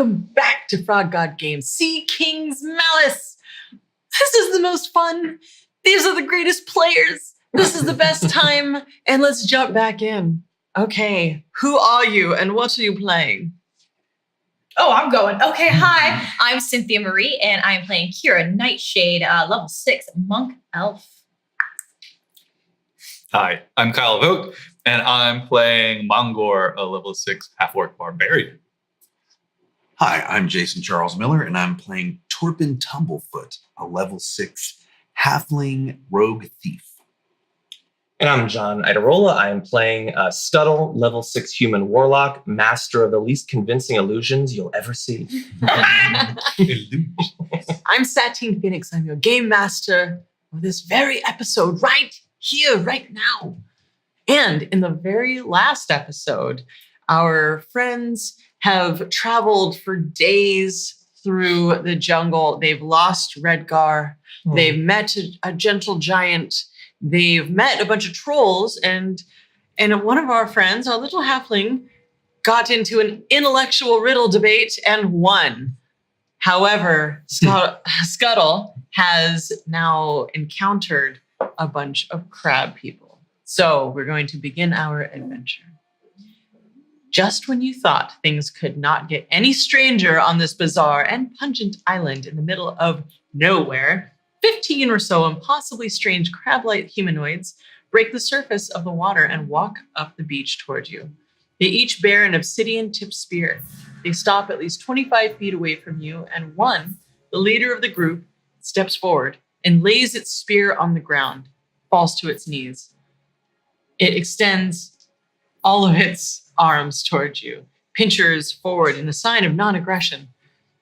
Welcome back to Frog God Games, Sea King's Malice. This is the most fun. These are the greatest players. This is the best time. And let's jump back in. Okay, who are you and what are you playing? Oh, I'm going. Okay, hi. I'm Cynthia Marie, and I'm playing Kira Nightshade, level 6 Monk Elf. Hi, I'm Kyle Vogt, and I'm playing Mongor, a level 6 half-orc barbarian. Hi, I'm Jason Charles Miller, and I'm playing Torpin Tumblefoot, a level 6 halfling rogue thief. And I'm John Idarola. I'm playing Scuttle, level 6 human warlock, master of the least convincing illusions you'll ever see. I'm Satine Phoenix. I'm your game master of this very episode right here, right now. And in the very last episode, our friends have traveled for days through the jungle. They've lost Redgar. They've met a gentle giant. They've met a bunch of trolls. And one of our friends, our little halfling, got into an intellectual riddle debate and won. However, Scuttle has now encountered a bunch of crab people. So we're going to begin our adventure. Just when you thought things could not get any stranger on this bizarre and pungent island in the middle of nowhere, 15 or so impossibly strange crab-like humanoids break the surface of the water and walk up the beach toward you. They each bear an obsidian-tipped spear. They stop at least 25 feet away from you, and one, the leader of the group, steps forward and lays its spear on the ground, falls to its knees. It extends all of its arms towards you, pinchers forward in a sign of non-aggression.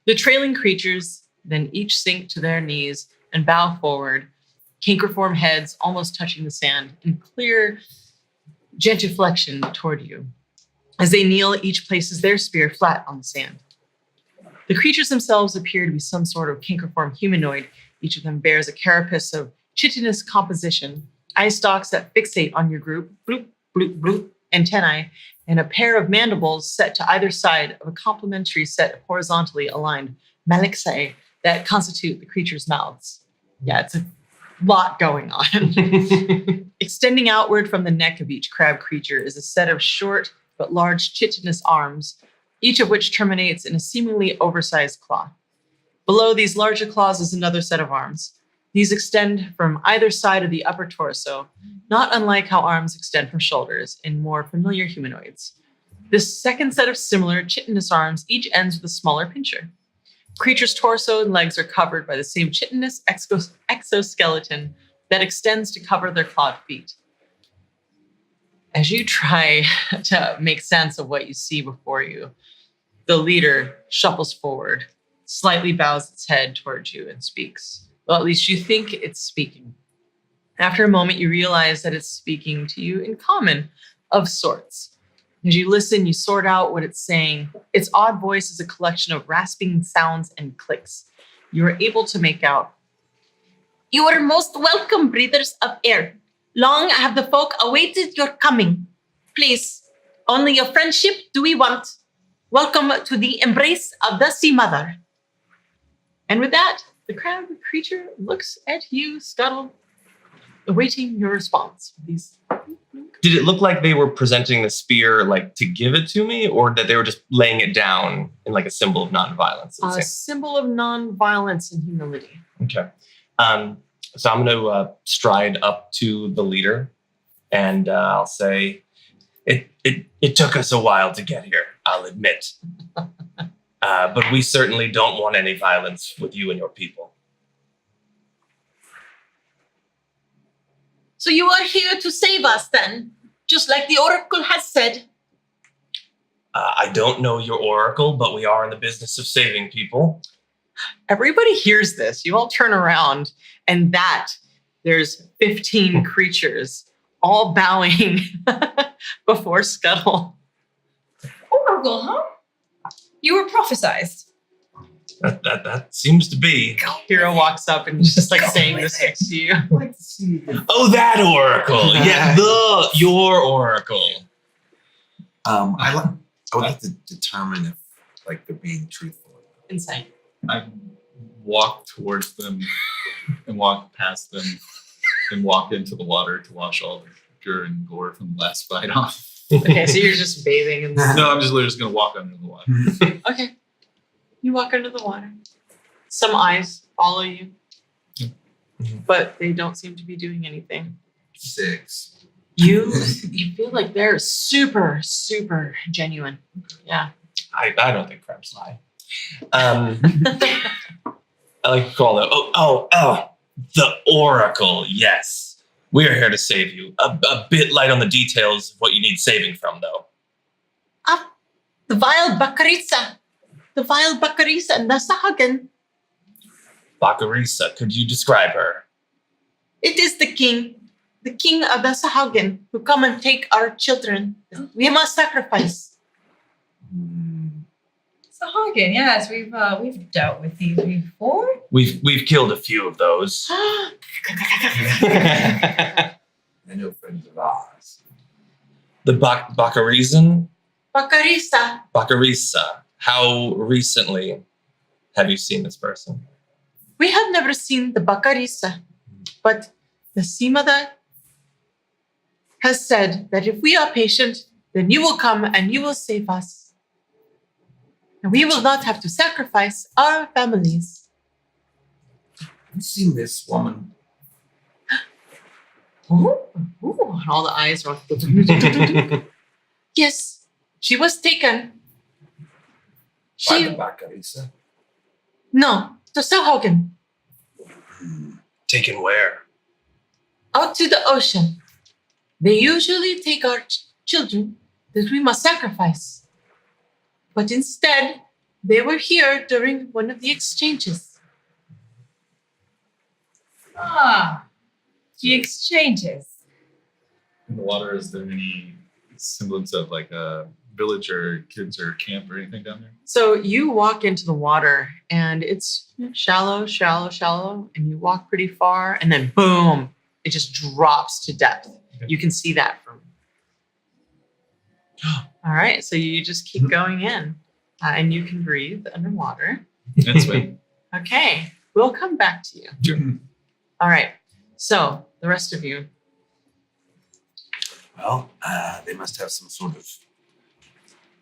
The trailing creatures then each sink to their knees and bow forward, Craniform heads almost touching the sand in clear genuflection toward you. As they kneel, each places their spear flat on the sand. The creatures themselves appear to be some sort of Craniform humanoid. Each of them bears a carapace of chitinous composition, eye stalks that fixate on your group, bloop, bloop, bloop, antennae, and a pair of mandibles set to either side of a complementary set of horizontally aligned Malice that constitute the creature's mouths. Yeah, it's a lot going on. Extending outward from the neck of each crab creature is a set of short but large chitinous arms, each of which terminates in a seemingly oversized claw. Below these larger claws is another set of arms. These extend from either side of the upper torso, not unlike how arms extend from shoulders in more familiar humanoids. This second set of similar chitinous arms each ends with a smaller pincher. Creature's torso and legs are covered by the same chitinous exoskeleton that extends to cover their clawed feet. As you try to make sense of what you see before you, the leader shuffles forward, slightly bows its head towards you and speaks. Well, at least you think it's speaking. After a moment, you realize that it's speaking to you in common of sorts. As you listen, you sort out what it's saying. Its odd voice is a collection of rasping sounds and clicks. You are able to make out. You are most welcome, breathers of air. Long have the folk awaited your coming. Please, only your friendship do we want. Welcome to the embrace of the Sea Mother. And with that, the crab creature looks at you, Scuttle, awaiting your response. Did it look like they were presenting the spear like to give it to me, or that they were just laying it down in like a symbol of nonviolence? A symbol of nonviolence and humility. Okay. So I'm going to stride up to the leader, and I'll say, it took us a while to get here, I'll admit. But we certainly don't want any violence with you and your people. So you are here to save us then, just like the Oracle has said. I don't know your Oracle, but we are in the business of saving people. Everybody hears this. You all turn around, and there's 15 creatures all bowing before Scuttle. Oracle, huh? You were prophesized. That seems to be. Hero walks up and just like saying this next to you. Oh, that Oracle. Yeah, your Oracle. I would like to determine if like they're being truthful. Insight. I walk towards them and walk past them and walk into the water to wash all the gore and gore from the last fight off. Okay, so you're just bathing in the No, I'm just literally just gonna walk under the water. Okay. You walk under the water. Some eyes follow you, but they don't seem to be doing anything. 6. You feel like they're super, super genuine. Yeah. I don't think crabs lie. I like to call them. Oh, the Oracle. Yes, we are here to save you. A bit light on the details of what you need saving from, though. The vile Bakarisa. The vile Bakarisa and the Sahagan. Bakarisa, could you describe her? It is the king of the Sahagan, who come and take our children. We must sacrifice. So Hagen, yes, we've dealt with these before. We've killed a few of those. They're no friends of ours. The Bakarisa. Bakarisa. Bakarisa. How recently have you seen this person? We have never seen the Bakarisa, but the Simada has said that if we are patient, then you will come and you will save us. And we will not have to sacrifice our families. Have you seen this woman? Ooh, and all the eyes are. Yes, she was taken. By the Bakarisa? No, to Sahagan, Taken where? out to the ocean. They usually take our children that we must sacrifice. But instead, they were here during one of the exchanges. The exchanges. In the water, is there any semblance of like a village or kids or camp or anything down there? So you walk into the water and it's shallow, shallow, shallow, and you walk pretty far, and then boom, it just drops to depth. Okay. You can see that from. All right, so you just keep going in, and you can breathe underwater. And swim. Okay, we'll come back to you. Sure. All right, so the rest of you. Well, they must have some sort of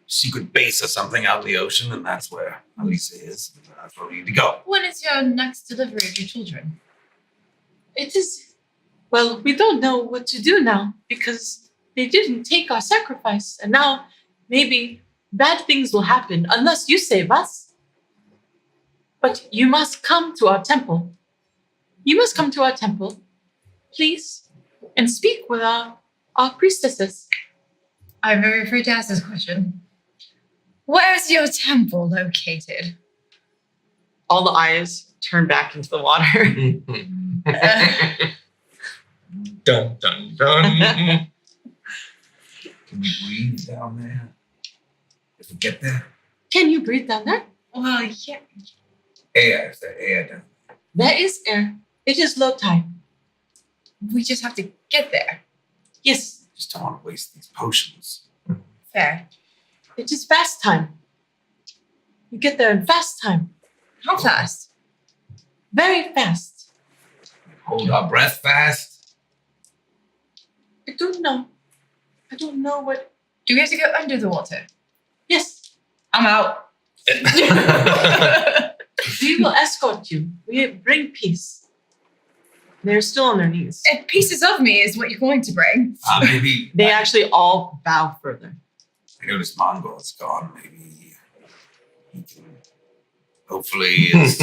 secret base or something out in the ocean, and that's where Malice is. That's where we need to go. When is your next delivery of your children? It is, well, we don't know what to do now because they didn't take our sacrifice, and now maybe bad things will happen unless you save us. But you must come to our temple. You must come to our temple, please, and speak with our priestesses. I'm very afraid to ask this question. Where is your temple located? All the eyes turn back into the water. Dun, dun, dun. Can we breathe down there? If we get there? Can you breathe down there? Well, yeah. Air. Is there air down there? There is air. It is low tide. We just have to get there. Yes, Just don't want to waste these potions. Fair. it is fast time. You get there in fast time. How fast? Very fast. Hold our breath fast. I don't know. I don't know what. Do we have to go under the water? Yes, I'm out. we will escort you. We bring peace. They're still on their knees. And pieces of me is what you're going to bring. Maybe They actually all bow further. I noticed Mongol is gone. Maybe he can hopefully is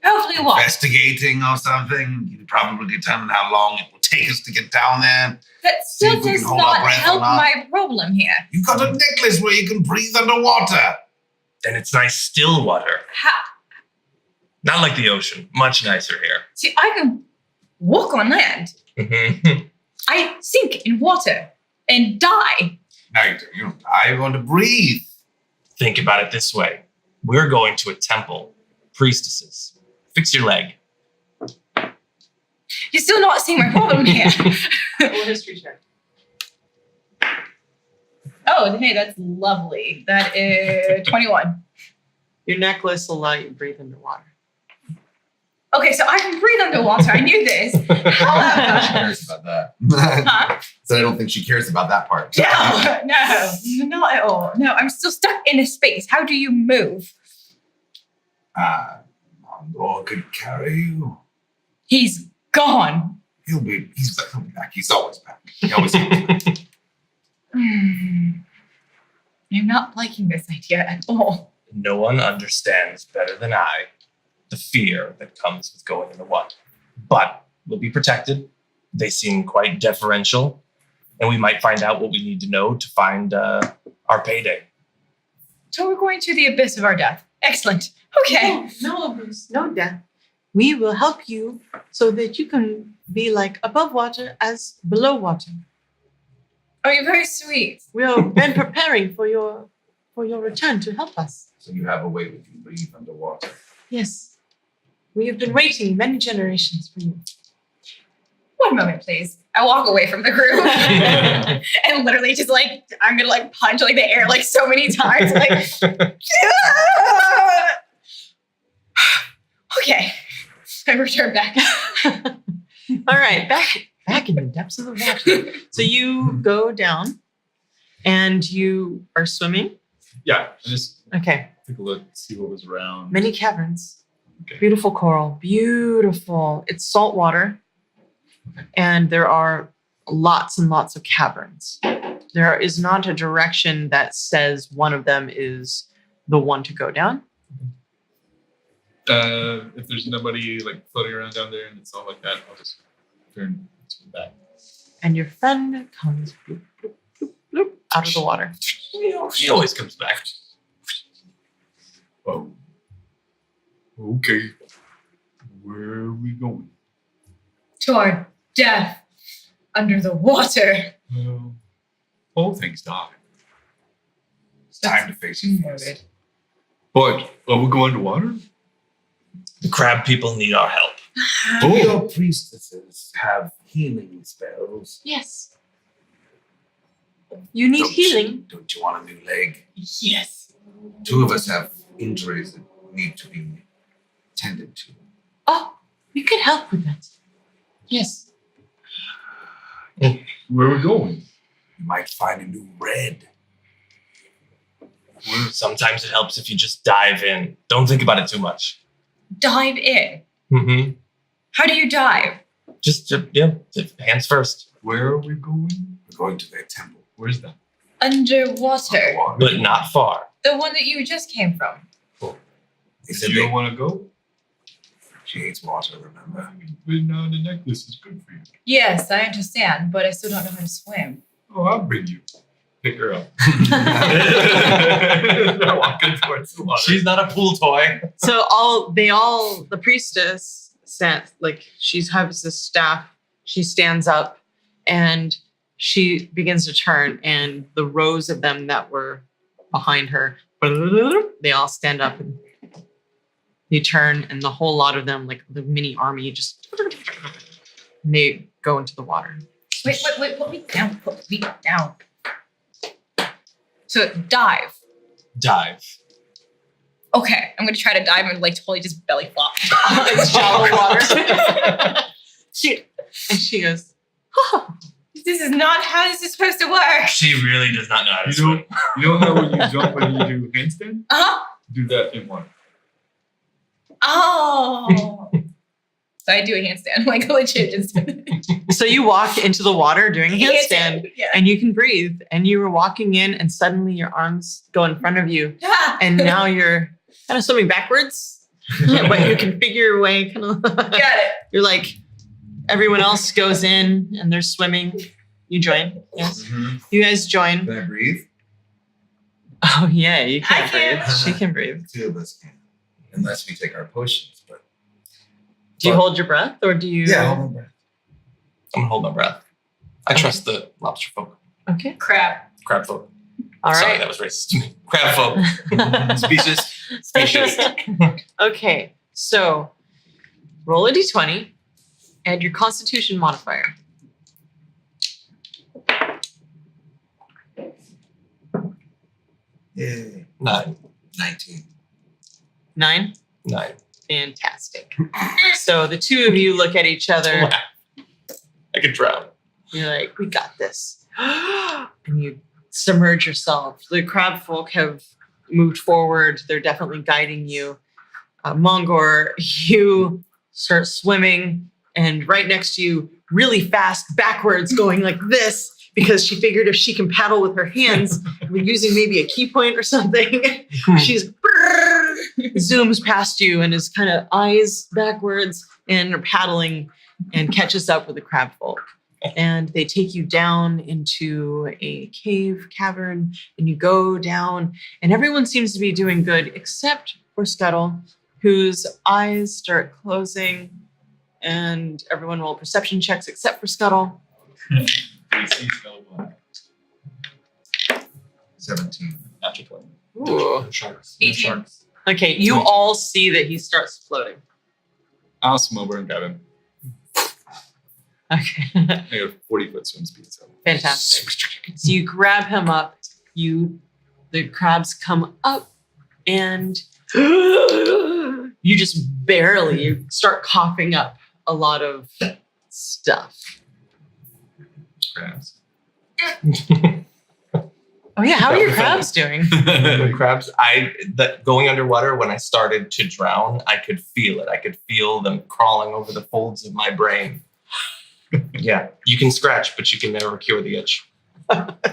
Hopefully what? investigating or something. You can probably determine how long it will take us to get down there. That See still if we can does hold our not breath or help not. my problem here. You've got a necklace where you can breathe underwater. And it's nice still water. How? Not like the ocean. Much nicer here. See, I can walk on land. Mhm. I sink in water and die. Now you don't die. You're going to breathe. Think about it this way. We're going to a temple. Priestesses. Fix your leg. You're still not seeing my problem here. Roll a history check. Oh, Oh, hey, that's lovely. That is 21. Your necklace will allow you to breathe underwater. Okay, so I can breathe underwater. I knew this. She However, cares about that. huh? So I don't think she cares about that part. No, not at all. No, I'm still stuck in a space. How do you move? Mondor could carry you. He's gone. He'll be back. He's always back. He always is. I'm not liking this idea at all. No one understands better than I the fear that comes with going in the water. But we'll be protected. They seem quite deferential, and we might find out what we need to know to find our payday. So we're going to the abyss of our death. Excellent. Okay. No, Bruce, no death. We will help you so that you can be like above water as below water. Oh, you're very sweet. We have been preparing for your return to help us. So you have a way we can breathe underwater. Yes. We have been waiting many generations for you. One moment, please. I walk away from the group and literally just like, I'm going to like punch like the air like so many times. Like, okay. I return back. All right, back in the depths of the water. So you go down and you are swimming. Yeah, I just Okay. took a look, see what was around. Many caverns. Okay. Beautiful coral. Beautiful. It's salt water. And there are lots and lots of caverns. There is not a direction that says one of them is the one to go down. If there's nobody like floating around down there and it's all like that, I'll just turn back. And your friend comes bloop, bloop, bloop, bloop, out of the water. She always comes back. Oh. Okay. Where are we going? To our death under the water. Well, all things die. It's time to face it. Morbid. But are we going underwater? The crab people need our help. Oh. Your priestesses have healing spells. Yes. You need Don't healing. Don't you want a new leg? Yes. Two of us have injuries that need to be tended to. Oh, we could help with that. Yes. Where are we going? You might find a new red. Sometimes it helps if you just dive in. Don't think about it too much. Dive in. Mm-hmm. How do you dive? Just hands first. Where are we going? We're going to their temple. Where's that? Underwater. Underwater. But not far. The one that you just came from. They said You they, don't want to go? she hates water, remember? But now the necklace is good for you. Yes, I understand, but I still don't know how to swim. Oh, I'll bring you. Pick her up. They're walking towards the water. She's not a pool toy. So the priestess stands, like she has this staff. She stands up and she begins to turn, and the rows of them that were behind her, they all stand up and they turn, and the whole lot of them, like the mini army, just and they go into the water. Wait, put me down. Put me down. So dive. Dive. Okay, I'm gonna try to dive and like totally just belly flop. In shallow water. she goes, oh. This is not how this is supposed to work. She really does not know how to You swim. know how when you jump and you do handstand? Uh-huh. Do that in water. Oh. So I do a handstand, like legit just So you walk into the water doing a handstand, Yeah. and you can breathe, and you were walking in, and suddenly your arms go in front of you, and now you're kind of swimming backwards, but you can figure your way kind of. Got it. You're like, everyone else goes in and they're swimming. You join. Yes. You guys join. Can I breathe? Oh yeah, you can I can. breathe. She can breathe. Two of us can. Unless we take our potions, but Do you hold your breath, or do you? yeah, hold on, breath. I'm gonna hold my breath. I trust the lobster folk. Okay. Crab. Crab folk. All Sorry, right. that was racist. Crab folk. Species. Okay, so roll a d20, add your Constitution modifier. Yay. 9. 19. 9? 9. Fantastic. So the two of you look at each other. I could drown. You're like, we got this. And you submerge yourself. The crab folk have moved forward. They're definitely guiding you. Mongor, you start swimming, and right next to you, really fast, backwards, going like this, because she figured if she can paddle with her hands, using maybe a key point or something, she's zooms past you and is kind of eyes backwards and paddling and catches up with the crab folk. And they take you down into a cave cavern, and you go down, and everyone seems to be doing good except for Scuttle, whose eyes start closing, and everyone roll perception checks except for Scuttle. 17. Natural 20. Ooh. Sharks. 18. Sharks. Okay, you all see that he starts floating. I'll swim over and grab him. Okay. I got a 40-foot swim speed, so. Fantastic. So you grab him up, the crabs come up, and you just barely start coughing up a lot of stuff. Crabs. Oh yeah, how are your crabs doing? The crabs, going underwater, when I started to drown, I could feel it. I could feel them crawling over the folds of my brain. Yeah, you can scratch, but you can never cure the itch.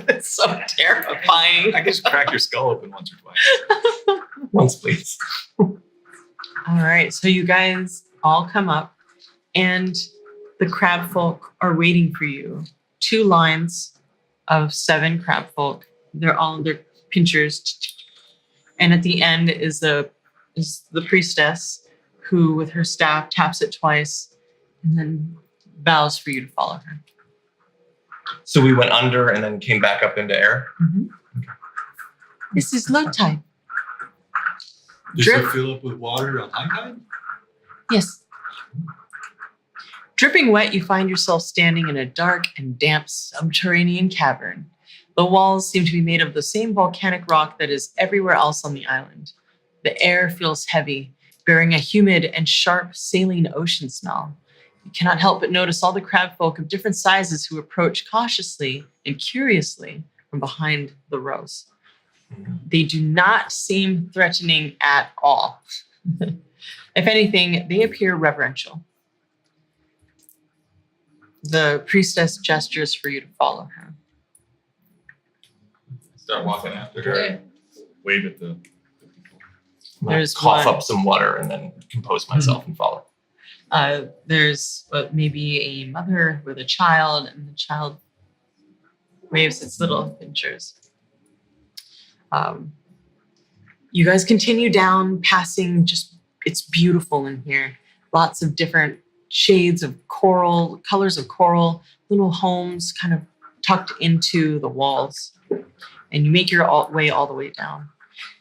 It's so terrifying. I can just crack your skull open once or twice. Once, please. All right, so you guys all come up, and the crab folk are waiting for you. 2 lines of 7 crab folk. They're all in their pinchers, and at the end is the priestess, who with her staff taps it twice, and then bows for you to follow her. So we went under and then came back up into air. Mm-hmm. This is low tide. Does Drip. it fill up with water on high tide? Yes. Dripping wet, you find yourself standing in a dark and damp subterranean cavern. The walls seem to be made of the same volcanic rock that is everywhere else on the island. The air feels heavy, bearing a humid and sharp saline ocean smell. You cannot help but notice all the crab folk of different sizes who approach cautiously and curiously from behind the rows. They do not seem threatening at all. If anything, they appear reverential. The priestess gestures for you to follow her. Start walking after her. Okay. Wave at the people. There's Cough one. up some water and then compose myself and follow. There's maybe a mother with a child, and the child waves its little pinchers. You guys continue down, passing it's beautiful in here. Lots of different shades of coral, colors of coral, little homes kind of tucked into the walls. And you make your way all the way down.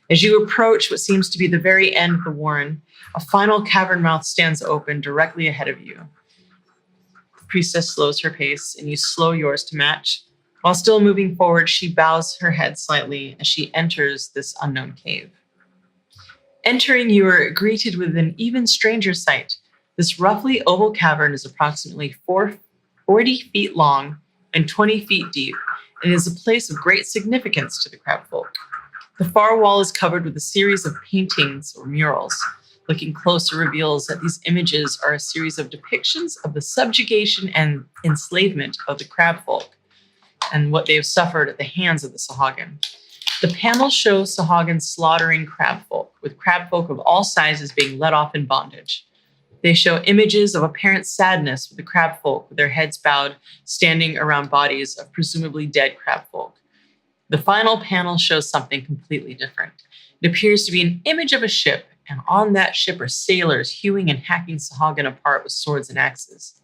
As you approach what seems to be the very end of the warren, a final cavern mouth stands open directly ahead of you. The priestess slows her pace, and you slow yours to match. While still moving forward, she bows her head slightly as she enters this unknown cave. Entering, you are greeted with an even stranger sight. This roughly oval cavern is approximately 40 feet long and 20 feet deep, and is a place of great significance to the crab folk. The far wall is covered with a series of paintings or murals. Looking closer reveals that these images are a series of depictions of the subjugation and enslavement of the crab folk and what they have suffered at the hands of the Sahagin. The panel shows Sahagin slaughtering crab folk, with crab folk of all sizes being let off in bondage. They show images of apparent sadness with the crab folk with their heads bowed, standing around bodies of presumably dead crab folk. The final panel shows something completely different. It appears to be an image of a ship, and on that ship are sailors hewing and hacking Sahagin apart with swords and axes.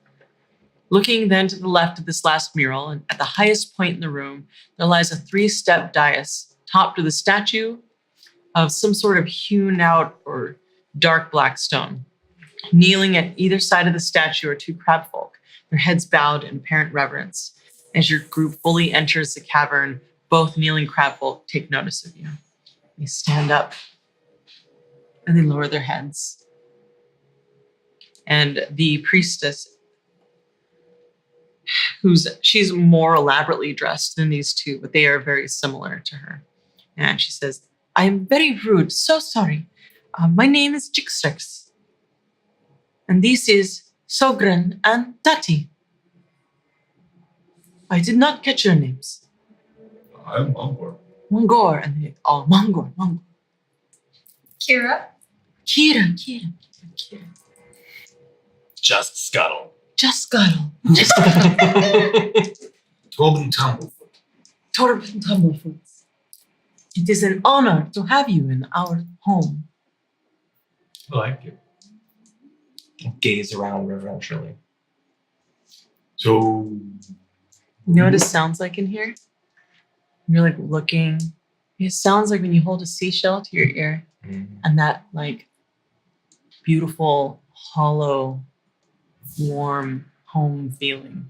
Looking then to the left of this last mural, and at the highest point in the room, there lies a 3-step dais, topped with a statue of some sort of hewn out or dark black stone. Kneeling at either side of the statue are 2 crab folk, their heads bowed in apparent reverence. As your group fully enters the cavern, both kneeling crab folk take notice of you. They stand up and they lower their heads. And the priestess, she's more elaborately dressed than these two, but they are very similar to her. And she says, I am very rude, so sorry. My name is Jixrex. And this is Sogren and Tati. I did not catch your names. I'm Mongor. Mongor, and they all Mongor. Kira. Kira. Just scuttle. Just Scuttle. Torben Tumblefoot. Torben Tumblefoot. It is an honor to have you in our home. I like it. Gaze around reverentially. So, You know what it sounds like in here? You're like looking. It sounds like when you hold a seashell to your ear and that like beautiful, hollow, warm home feeling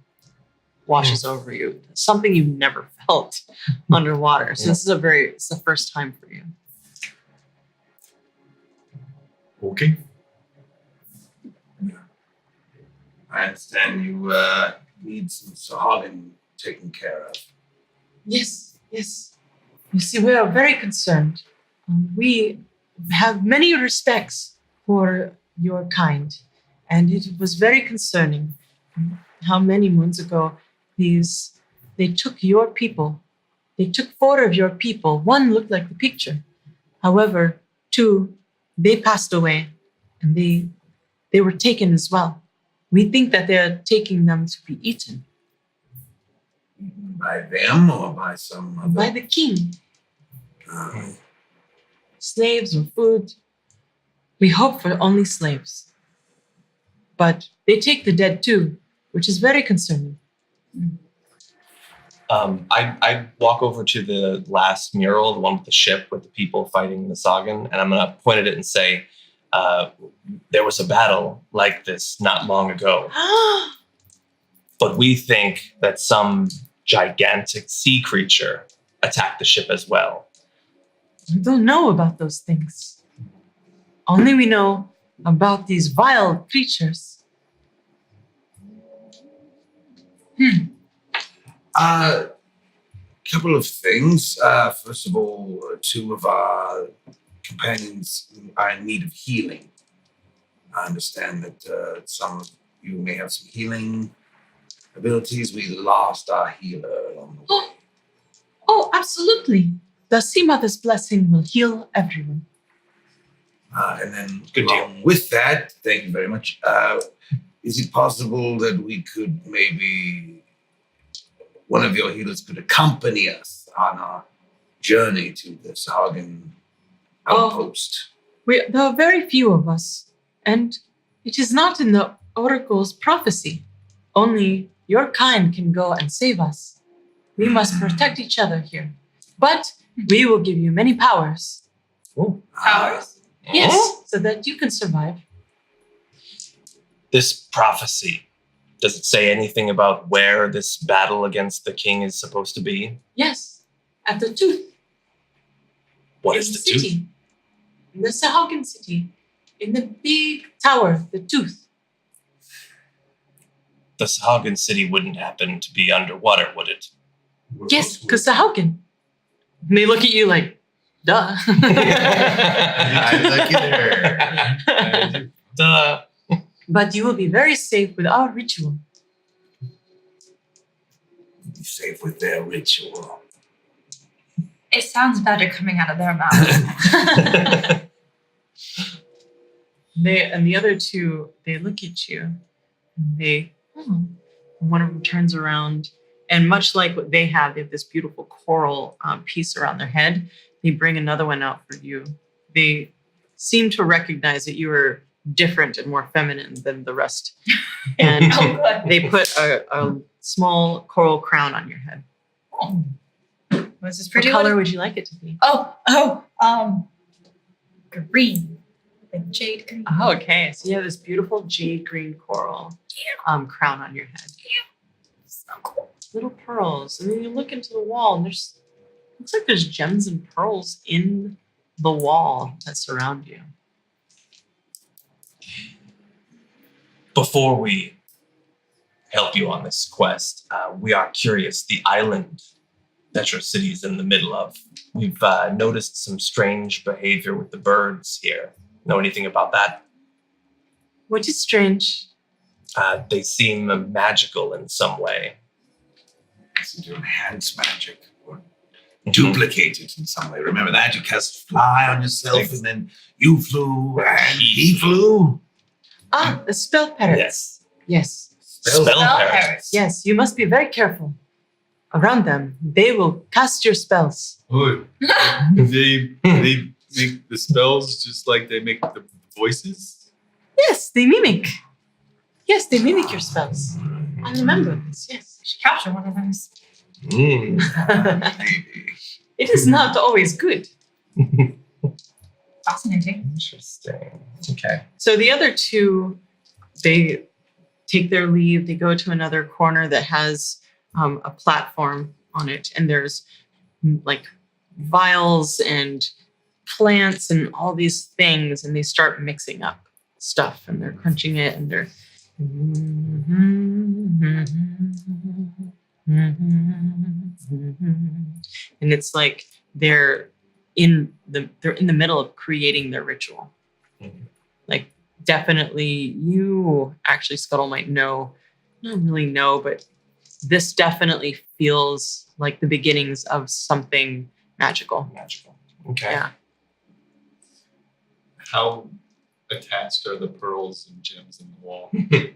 washes over you. Something you've never felt underwater. So this is it's the first time for you. okay. I understand you need some Sahagin taken care of. Yes. You see, we are very concerned. We have many respects for your kind, and it was very concerning how many moons ago they took your people. They took 4 of your people. 1 looked like the picture. However, 2, they passed away, and they were taken as well. We think that they're taking them to be eaten By them or by some other? by the king. Uh, Slaves or food. We hope for only slaves. But they take the dead too, which is very concerning. I walk over to the last mural, the one with the ship with the people fighting the Sagan, and I'm going to point at it and say, there was a battle like this not long ago. But we think that some gigantic sea creature attacked the ship as well. We don't know about those things. Only we know about these vile creatures. Couple of things. First of all, 2 of our companions are in need of healing. I understand that some of you may have some healing abilities. We lost our healer along the way. Oh, absolutely. The Sea Mother's blessing will heal everyone. And then Good deal. along with that, thank you very much. Is it possible that we could maybe, one of your healers could accompany us on our journey to the Sagan outpost? There are very few of us, and it is not in the Oracle's prophecy. Only your kind can go and save us. We must protect each other here. But we will give you many powers. Powers? Yes, so that you can survive. This prophecy, does it say anything about where this battle against the king is supposed to be? Yes, at the tooth. What in is the city. tooth? In the Sahagan city. In the big tower, the tooth. The Sahagan city wouldn't happen to be underwater, would it? Yes, because Sahagan. And they look at you like, duh. I look at her. Duh. But you will be very safe with our ritual. Be safe with their ritual. It sounds better coming out of their mouths. And the other 2, they look at you. And one of them turns around. And much like what they have this beautiful coral piece around their head. They bring another one out for you. They seem to recognize that you are different and more feminine than the rest. And they put a small coral crown on your head. Was this What pretty? color would you like it to be? Green. Like jade green. Oh, okay. So you have this beautiful jade green coral crown on your head. So cool. Little pearls. And then you look into the wall and looks like there's gems and pearls in the wall that surround you. Before we help you on this quest, we are curious. The island that your city is in the middle of, we've noticed some strange behavior with the birds here. Know anything about that? What is strange? They seem magical in some way. So to enhance magic or duplicate it in some way. Remember that? You cast fly on yourself and then you flew and he flew. Ah, the spell parrots. Yes. Yes. Spell parrots. parrots. Yes, you must be very careful. Around them, they will cast your spells. Oh, they make the spells just like they make the voices. Yes, they mimic. Yes, they mimic your spells. I remember this, yes. We should capture one of those. Maybe. It is not always good. Fascinating. Interesting. Okay. So the other two, they take their leave. They go to another corner that has a platform on it. And there's like vials and plants and all these things. And they start mixing up stuff and they're crunching it and they're... And it's like they're in the middle of creating their ritual. Like definitely you actually Scuttle might know, not really know, but this definitely feels like the beginnings of something magical. Magical. Okay. Yeah. How attached are the pearls and gems in the wall?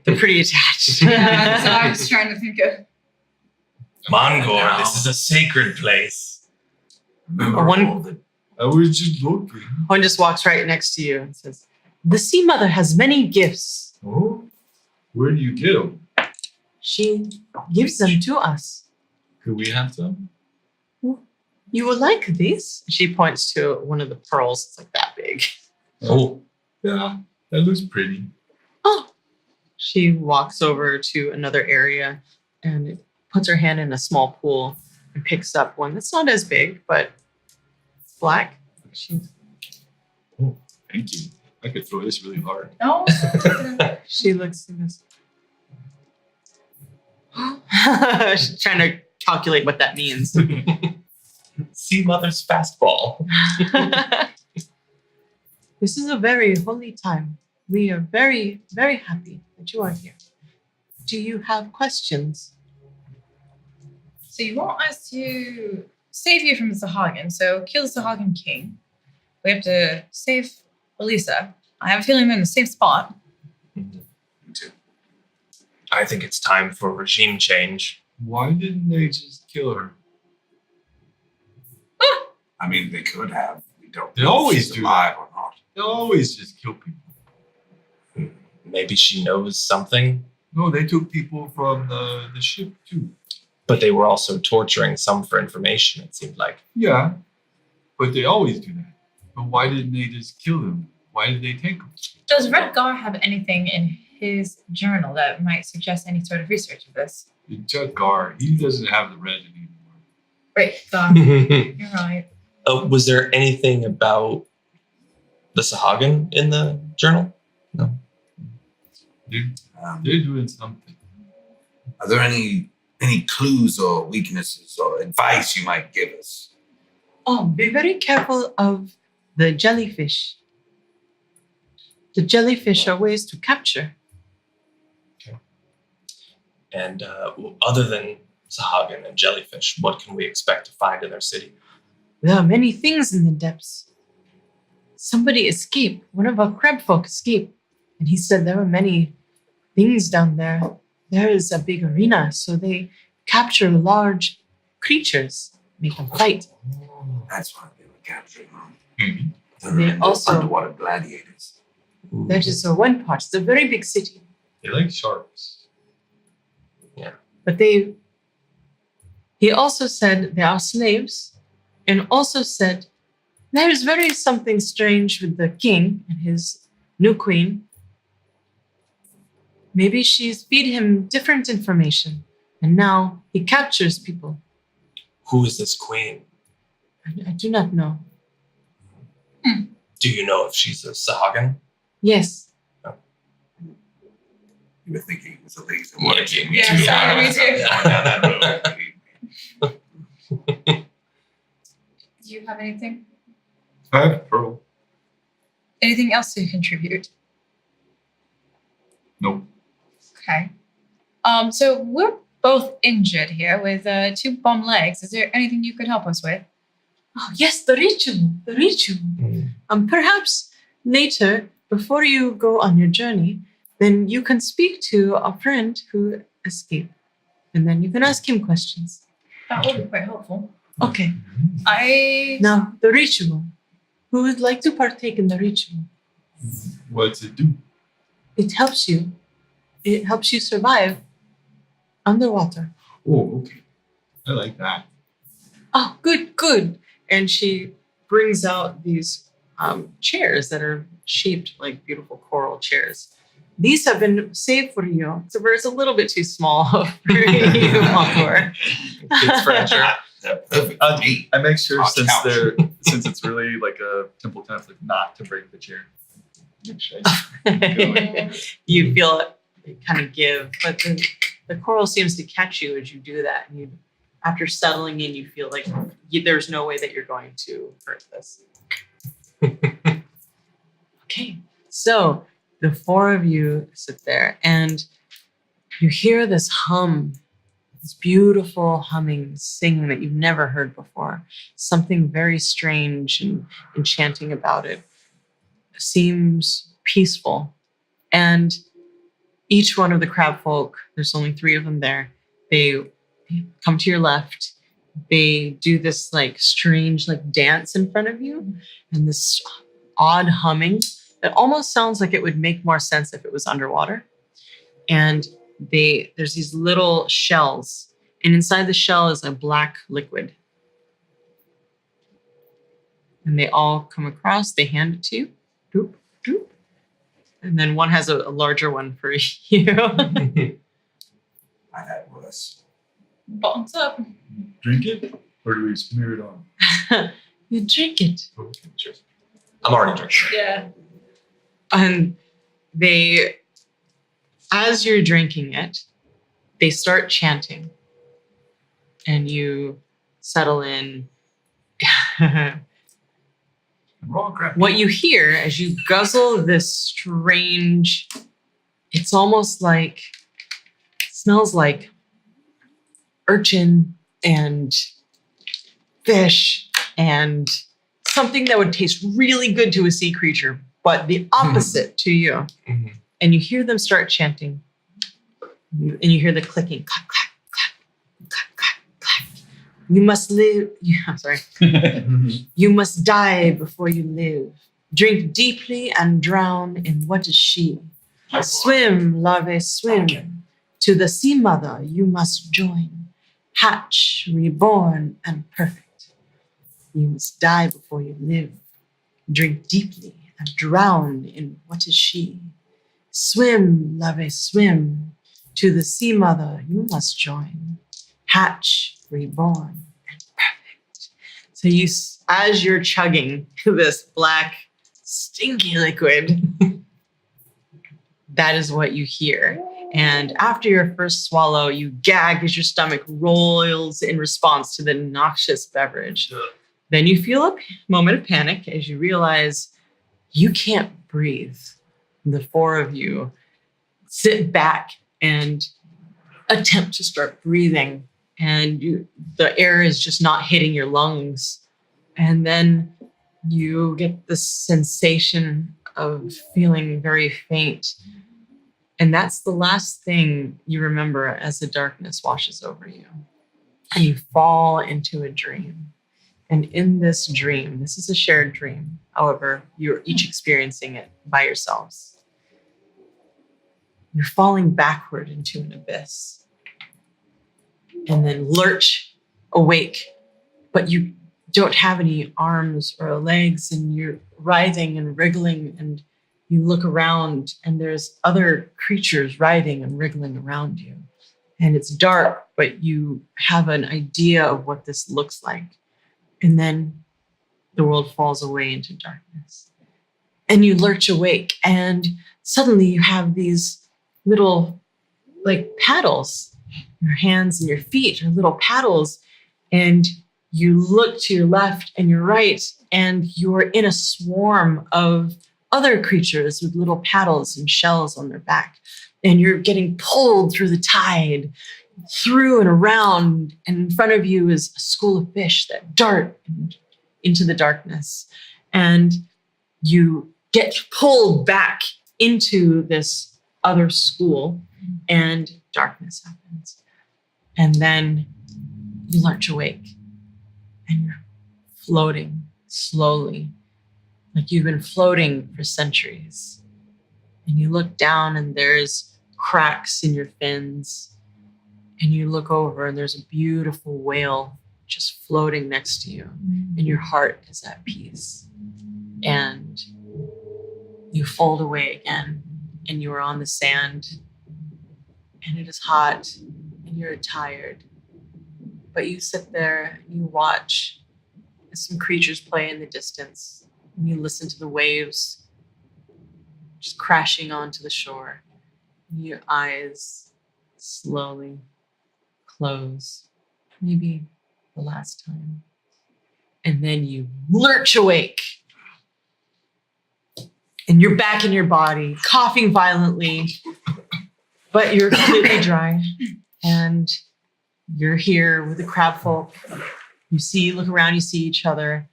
They're pretty attached. Yeah, so I was trying to think of. Mongor, this is a sacred place. Remember One- all the I was just looking. One just walks right next to you and says, "The Sea Mother has many gifts. Oh, where do you get them? She gives them to us. Could we have some? You will like this." She points to one of the pearls. It's like that big. Oh, Yeah, that looks pretty. Oh. She walks over to another area and puts her hand in a small pool and picks up one that's not as big, but black. Thank you. I could throw this really hard. No. She looks and goes, she's trying to calculate what that means. Sea Mother's fastball. This is a very holy time. We are very, very happy that you are here. Do you have questions? So you want us to save you from the Sahagin. So kill the Sahagin king. We have to save Elisa. I have a feeling they're in the same spot. I think it's time for regime change. Why didn't they just kill her? I mean, they could have. We don't They know if always she's do alive or not. They always just kill people. Maybe she knows something, No, they took people from the ship too. but they were also torturing some for information, it seemed like. Yeah, but they always do that. But why didn't they just kill them? Why did they take them? Does Redgar have anything in his journal that might suggest any sort of research of this? Chuck Gar, he doesn't have the red anymore. Right, God, you're right. Was there anything about the Sahagin in the journal? No. They're doing something. Are there any clues or weaknesses or advice you might give us? Oh, be very careful of the jellyfish. The jellyfish are ways to capture. And other than Sahagin and jellyfish, what can we expect to find in their city? There are many things in the depths. Somebody escaped. One of our crab folk escaped. And he said there are many things down there. There is a big arena, so they capture large creatures, make them fight. That's why they were capturing them. Mhm. They They're also- underwater gladiators. That is one part. It's a very big city. They like sharks. But he also said there are slaves, and also said there is very something strange with the king and his new queen. Maybe she's feed him different information, and now he captures people. Who is this queen? I do not know. Do you know if she's a Sahagin? Yes. You were thinking it was a laser. Yeah, sorry, me too. Down that road. Do you have anything? I have Pearl. Anything else to contribute? Nope. Okay. So we're both injured here with 2 bomb legs. Is there anything you could help us with? Oh, yes, the ritual. The ritual. Perhaps later, before you go on your journey, then you can speak to a friend who escaped. And then you can ask him questions. That would be quite helpful. Okay. Now, The ritual. Who would like to partake in the ritual? What's it do? It helps you. It helps you survive underwater. Oh, okay. I like that. Oh, good, good. And she brings out these chairs that are shaped like beautiful coral chairs. These have been saved for you. So it's a little bit too small for you, Encore. Kids furniture. Perfect. I make sure Hot couch. since it's really like a temple conflict, not to break the chair. Make sure I You feel it kind of give, but the coral seems to catch you as you do that. And you, after settling in, you feel like there's no way that you're going to hurt this. Okay, so the 4 of you sit there and you hear this hum, this beautiful humming, singing that you've never heard before. Something very strange and enchanting about it. Seems peaceful. And each one of the crab folk, there's only 3 of them there, they come to your left. They do this like strange like dance in front of you and this odd humming that almost sounds like it would make more sense if it was underwater. And there's these little shells, and inside the shell is a black liquid. And they all come across, they hand it to you. Doop, doop. And then one has a larger one for you. I had worse. bottoms up. drink it, or do we smear it on? You drink it. Okay, sure. I'm already drinking. Yeah. And they, as you're drinking it, they start chanting. And you settle in. Raw crap. What you hear as you guzzle this strange, it's almost like, smells like urchin and fish and something that would taste really good to a sea creature, but the opposite to you. Mhm. And you hear them start chanting. And you hear the clicking. Clack, clack, clack, clack, clack, clack. You must live. Sorry. You must die before you live. Drink deeply and drown in what is she. Swim, larvae, swim. To the sea mother you must join. Hatch, reborn, and perfect. You must die before you live. Drink deeply and drown in what is she. Swim, larvae, swim. To the sea mother you must join. Hatch, reborn, and perfect. So you, as you're chugging this black, stinky liquid, that is what you hear. And after your first swallow, you gag as your stomach rolls in response to the noxious beverage. Then you feel a moment of panic as you realize you can't breathe. The four of you sit back and attempt to start breathing, and the air is just not hitting your lungs. And then you get this sensation of feeling very faint. And that's the last thing you remember as the darkness washes over you. And you fall into a dream. And in this dream, this is a shared dream. However, you're each experiencing it by yourselves. You're falling backward into an abyss. And then lurch awake, but you don't have any arms or legs, and you're writhing and wriggling, and you look around and there's other creatures writhing and wriggling around you. And it's dark, but you have an idea of what this looks like. And then the world falls away into darkness. And you lurch awake, and suddenly you have these little like paddles. Your hands and your feet are little paddles, and you look to your left and your right, and you're in a swarm of other creatures with little paddles and shells on their back. And you're getting pulled through the tide, through and around, and in front of you is a school of fish that dart into the darkness. And you get pulled back into this other school, and darkness happens. And then you lurch awake, and you're floating slowly, like you've been floating for centuries. And you look down, and there's cracks in your fins. And you look over, and there's a beautiful whale just floating next to you. And your heart is at peace. And you fold away again, and you are on the sand. And it is hot, and you're tired. But you sit there, and you watch as some creatures play in the distance. And you listen to the waves just crashing onto the shore. And your eyes slowly close, maybe the last time. And then you lurch awake. And you're back in your body, coughing violently, but you're completely dry. And you're here with the crab folk. You look around, you see each other,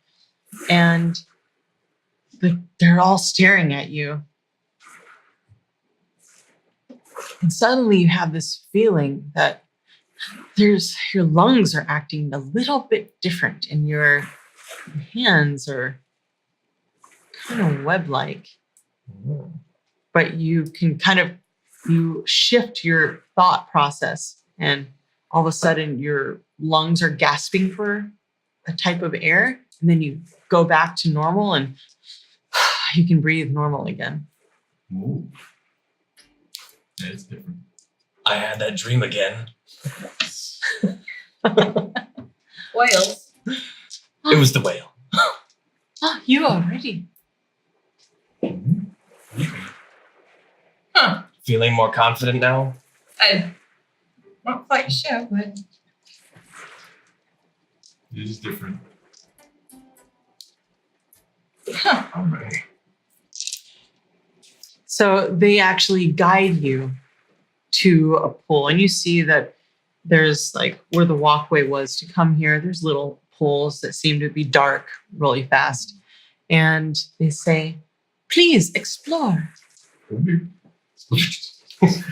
and they're all staring at you. And suddenly you have this feeling that your lungs are acting a little bit different, and your hands are kind of web-like. But you can you shift your thought process, and all of a sudden your lungs are gasping for a type of air, and then you go back to normal, and you can breathe normal again. Ooh. Yeah, it's different. I had that dream again. Whales. It was the whale. Oh, you already. Huh. Feeling more confident now? I'm not quite sure, but It is different. All right. So they actually guide you to a pool, and you see that there's like where the walkway was to come here, there's little pools that seem to be dark really fast. And they say, please explore.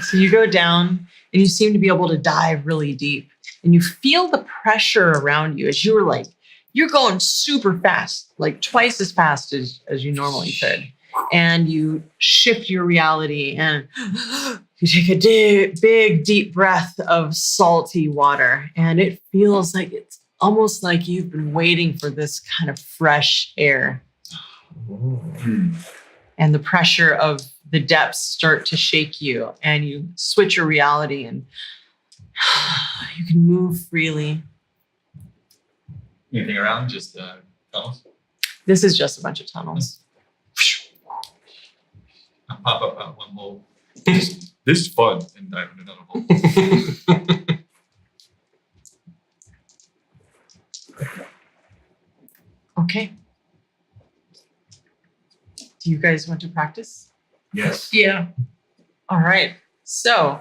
So you go down, and you seem to be able to dive really deep, and you feel the pressure around you as you're going super fast, like twice as fast as you normally could. And you shift your reality, and you take a big, deep breath of salty water. And it feels like it's almost like you've been waiting for this kind of fresh air. And the pressure of the depths start to shake you, and you switch your reality, and you can move freely. Anything around? Just tunnels? This is just a bunch of tunnels. I pop up out one hole. This is fun, and dive in another hole. Okay. Do you guys want to practice? Yes. yeah. All right. So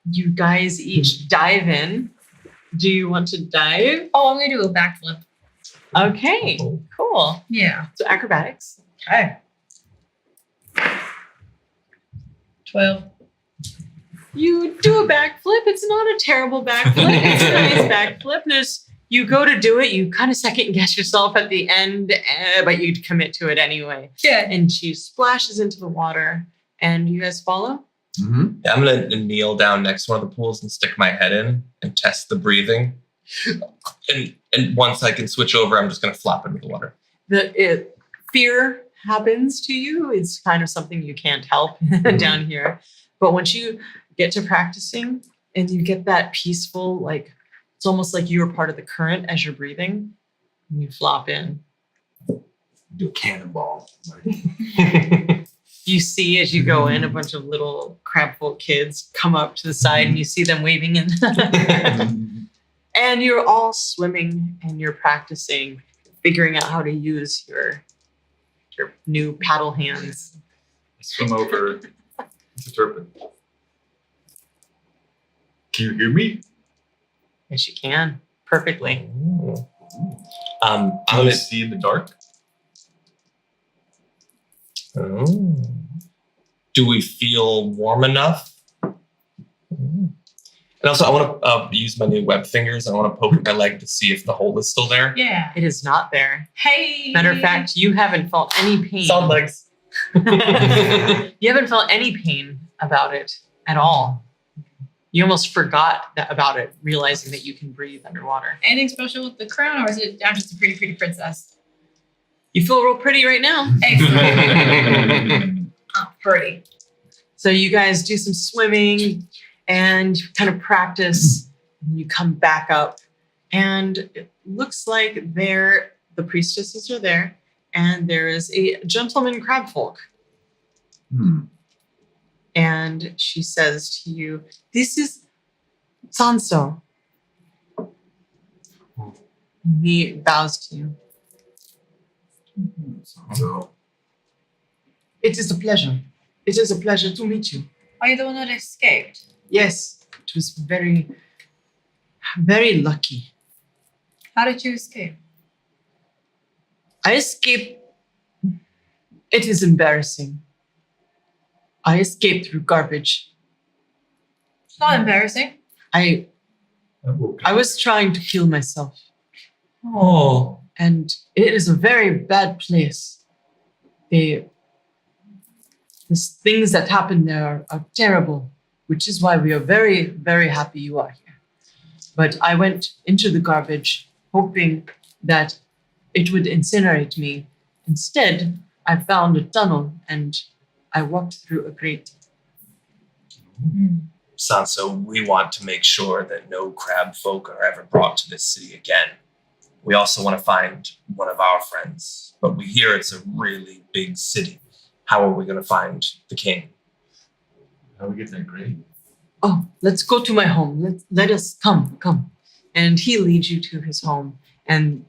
you guys each dive in. Do you want to dive? Oh, I'm gonna do a backflip. Okay, cool. Yeah. So acrobatics. Okay. 12. You do a backflip. It's not a terrible backflip. It's a nice backflip. You go to do it. You kind of second guess yourself at the end, but you commit to it anyway. Yeah. And she splashes into the water, and you guys follow? Mm-hmm. Yeah, I'm gonna kneel down next to one of the pools and stick my head in and test the breathing. And once I can switch over, I'm just gonna flop into the water. Fear happens to you. It's kind of something you can't help down here. But once you get to practicing and you get that peaceful, like it's almost like you are part of the current as you're breathing, And you flop in. Do a cannonball. Right? You see as you go in a bunch of little crabful kids come up to the side and you see them waving in. And you're all swimming and you're practicing figuring out how to use your new paddle hands. I swim over to Turpin. Can you hear me? Yes, you can. Perfectly. I'm Can gonna you see in the dark? Oh. Do we feel warm enough? And also, I want to use my new web fingers. I want to poke my leg to see if the hole is still there. Yeah. It is not there. Hey. Matter of fact, you haven't felt any pain. Solid legs. You haven't felt any pain about it at all. You almost forgot about it, realizing that you can breathe underwater. Anything special with the crown, or is it I'm just a pretty, pretty princess? You feel real pretty right now. Excellent. Oh, pretty. So you guys do some swimming and kind of practice. And you come back up, and it looks like the priestesses are there, and there is a gentleman crabfolk. And she says to you, "This is Sanso." He bows to you. So, It is a pleasure. It is a pleasure to meet you. Are you the one that escaped? Yes, it was very, very lucky. How did you escape? I escaped. It is embarrassing. I escaped through garbage. It's not embarrassing. I was trying to kill myself, Oh. and it is a very bad place. The things that happen there are terrible, which is why we are very, very happy you are here. But I went into the garbage hoping that it would incinerate me. Instead, I found a tunnel and I walked through a grate. Sansa, we want to make sure that no crab folk are ever brought to this city again. We also want to find one of our friends, but we hear it's a really big city. How are we going to find the king? How we get there? Great. Oh, let's go to my home. Let us come. And he leads you to his home. And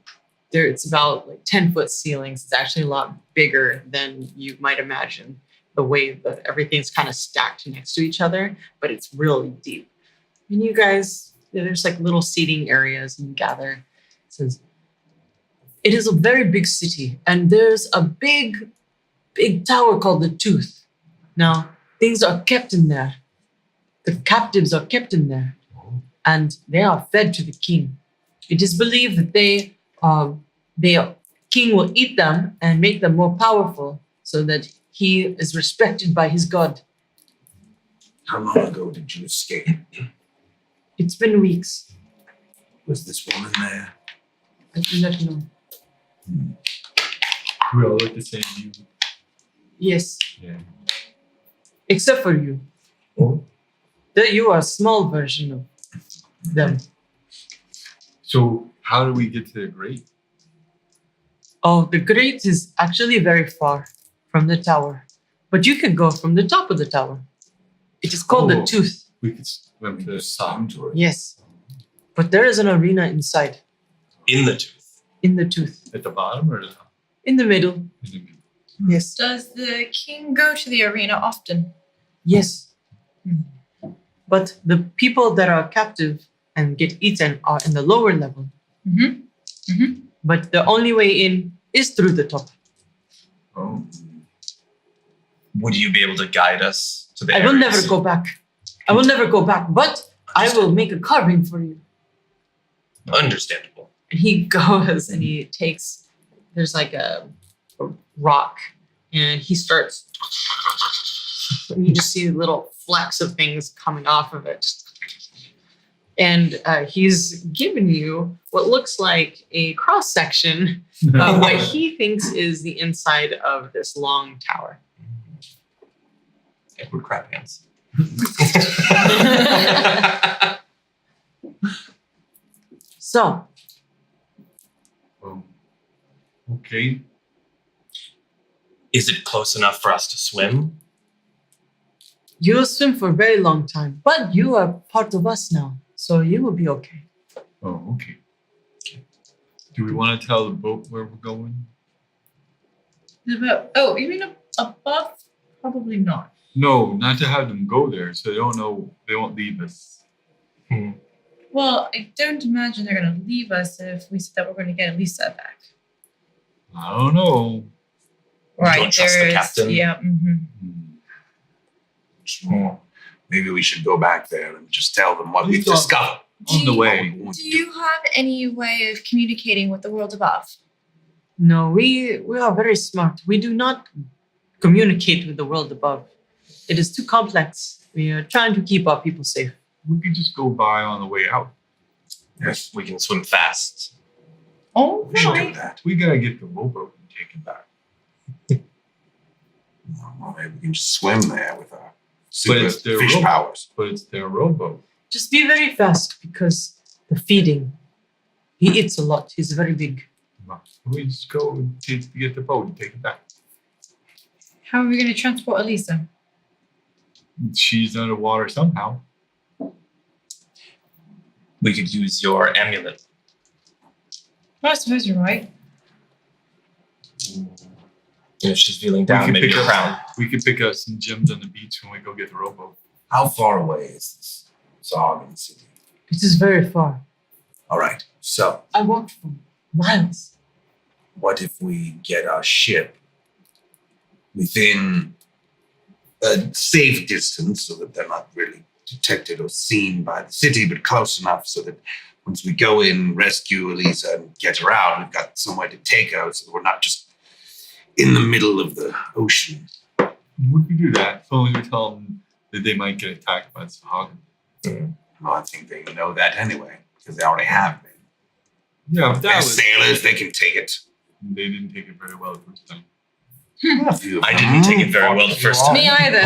it's about like 10-foot ceilings. It's actually a lot bigger than you might imagine. The way that everything's kind of stacked next to each other, but it's really deep. And you guys, there's like little seating areas and you gather. It says, it is a very big city, and there's a big tower called the Tooth. Now, things are kept in there. The captives are kept in there, and they are fed to the king. It is believed that the king will eat them and make them more powerful so that he is respected by his god. how long ago did you escape? It's been weeks. Was this woman there? I do not know. We all look the same. You. Yes, Yeah. except for you. Oh. That you are a small version of them. So how do we get to the grate? Oh, the grate is actually very far from the tower, but you can go from the top of the tower. It is called the Oh. Tooth. We could swim to the Swim to it. Yes, but there is an arena inside, In the tooth. in the Tooth, at the bottom or the top? in the middle. Yes, Does the king go to the arena often? yes. But the people that are captive and get eaten are in the lower level. Mm-hmm. But the only way in is through the top. Oh, Would you be able to guide us to the I will areas? never go back. I will never go back, but I will make a carving for you. Understandable. And he goes and he takes, there's like a rock, and he starts, and you just see little flecks of things coming off of it. And he's given you what looks like a cross section of what he thinks is the inside of this long tower. Edward Crab Hands. So, Okay. Is it close enough for us to swim? You'll swim for a very long time, but you are part of us now, so you will be okay. Oh, okay. Do we want to tell the boat where we're going? Oh, you mean above? Probably not. No, not to have them go there, so they don't know. They won't leave us. Well, I don't imagine they're going to leave us if we said that we're going to get Elisa back. I don't know. You don't trust the captain? Yeah. Mm-hmm. Well, maybe we should go back there and just tell them what we've discovered. On the way. Do you have any way of communicating with the world above? No, we are very smart. We do not communicate with the world above. It is too complex. We are trying to keep our people safe. We could just go by on the way out. Yes, We can swim fast. Oh, we should do right. that. We gotta get the rowboat and take it back. Well, maybe we can just swim there with our But super it's their fish rowboat. powers. But it's their rowboat. Just be very fast because the feeding. He eats a lot. He's very big. We just go to get the boat and take it back. How are we going to transport Elisa? She's underwater somehow. We could use your amulet. Well, I suppose you're right. If she's feeling down, can maybe pick a up- crown. We could pick up some gems on the beach when we go get the rowboat. How far away is this Zagan city? It is very far. All right, so I walked for miles. what if we get our ship within a safe distance so that they're not really detected or seen by the city, but close enough so that once we go in, rescue Elisa and get her out, we've got somewhere to take her so that we're not just in the middle of the ocean. We could do that. If only we tell them that they might get attacked by the Sahagin. Well, I think they know that anyway, because they already have been. Yeah, but They're that was, sailors, they can take it. they didn't take it very well the first time. A few of I them. didn't take it very well the first time. Me either.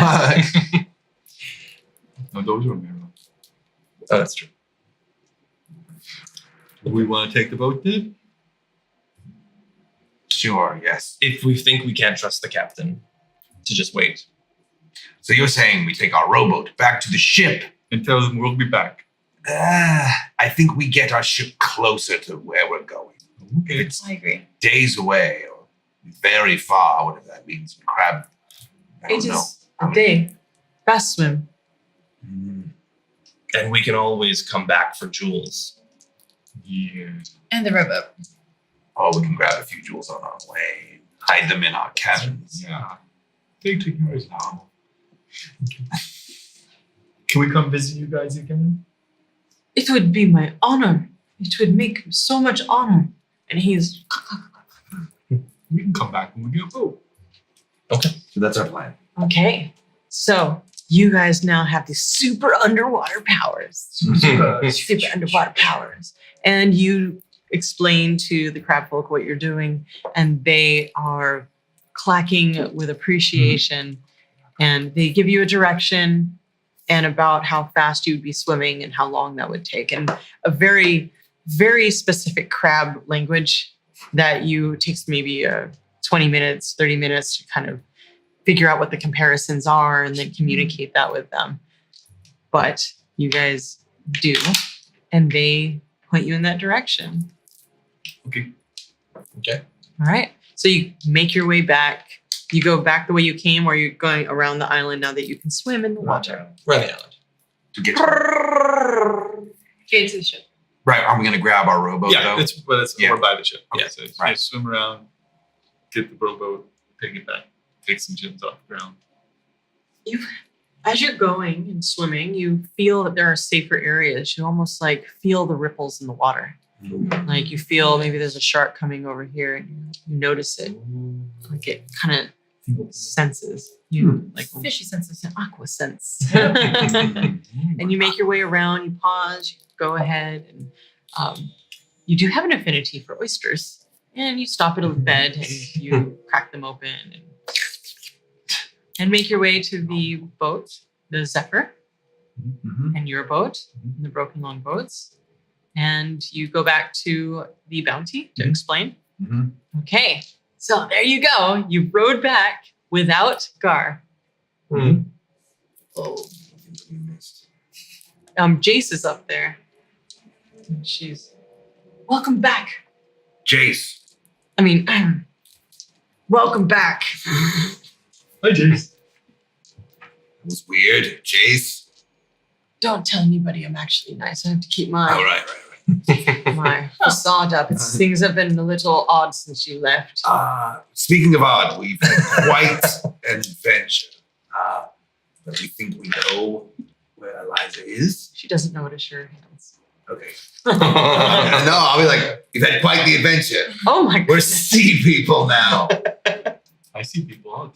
No, those were mirrors. Oh, that's true. We want to take the boat then? Sure, yes. If we think we can't trust the captain, to just wait. So you're saying we take our rowboat back to the ship? And tell them we'll be back. I think we get our ship closer to where we're going. If Okay. it's I agree. days away or very far, whatever that means, crab. I don't It know. is a day. Fast swim. Mm. And we can always come back for jewels. Yeah. And the rowboat. Or we can grab a few jewels on our way, hide them in our cabins. Yeah. They took yours now. Can we come visit you guys again? It would be my honor. It would make so much honor. And he's We can come back when we get a boat. So that's our plan. okay. So you guys now have these super underwater powers. Super underwater powers. And you explain to the crab folk what you're doing, and they are clacking with appreciation. And they give you a direction and about how fast you would be swimming and how long that would take. And a very, very specific crab language that you takes maybe 20 minutes, 30 minutes to kind of figure out what the comparisons are and then communicate that with them. But you guys do, and they point you in that direction. Okay. Okay. All right. So you make your way back. You go back the way you came, or you're going around the island now that you can swim in the water. We're on the island. To get Get to the ship. right, are we going to grab our rowboat Yeah, though? we're by the ship. Yeah, So just right. swim around, get the rowboat, take it back, take some gems off the ground. As you're going and swimming, you feel that there are safer areas. You almost like feel the ripples in the water. Like you feel maybe there's a shark coming over here, and you notice it. Like it kind of senses you, like Fishy senses. an aqua sense. And you make your way around. You pause. You go ahead, and you do have an affinity for oysters. And you stop at a bed and you crack them open and make your way to the boat, the Zephyr, Mhm. and your boat, and the Broken Long boats. And you go back to the Bounty to explain. Mhm. Okay, so there you go. You rode back without Gar. Hmm. Oh, I think we missed. Jace is up there. And she's welcome back. Jace. I mean, welcome back. Hi, James. That was weird. Jace. Don't tell anybody I'm actually nice. I have to keep Oh, my right. my facade up. Things have been a little odd since you left. Speaking of odd, we've had quite an adventure. But we think we know where Eliza is. She doesn't know what a sure hands. Okay. No, I'll be like, you've had quite the adventure. Oh my We're goodness. sea people now. I see people all the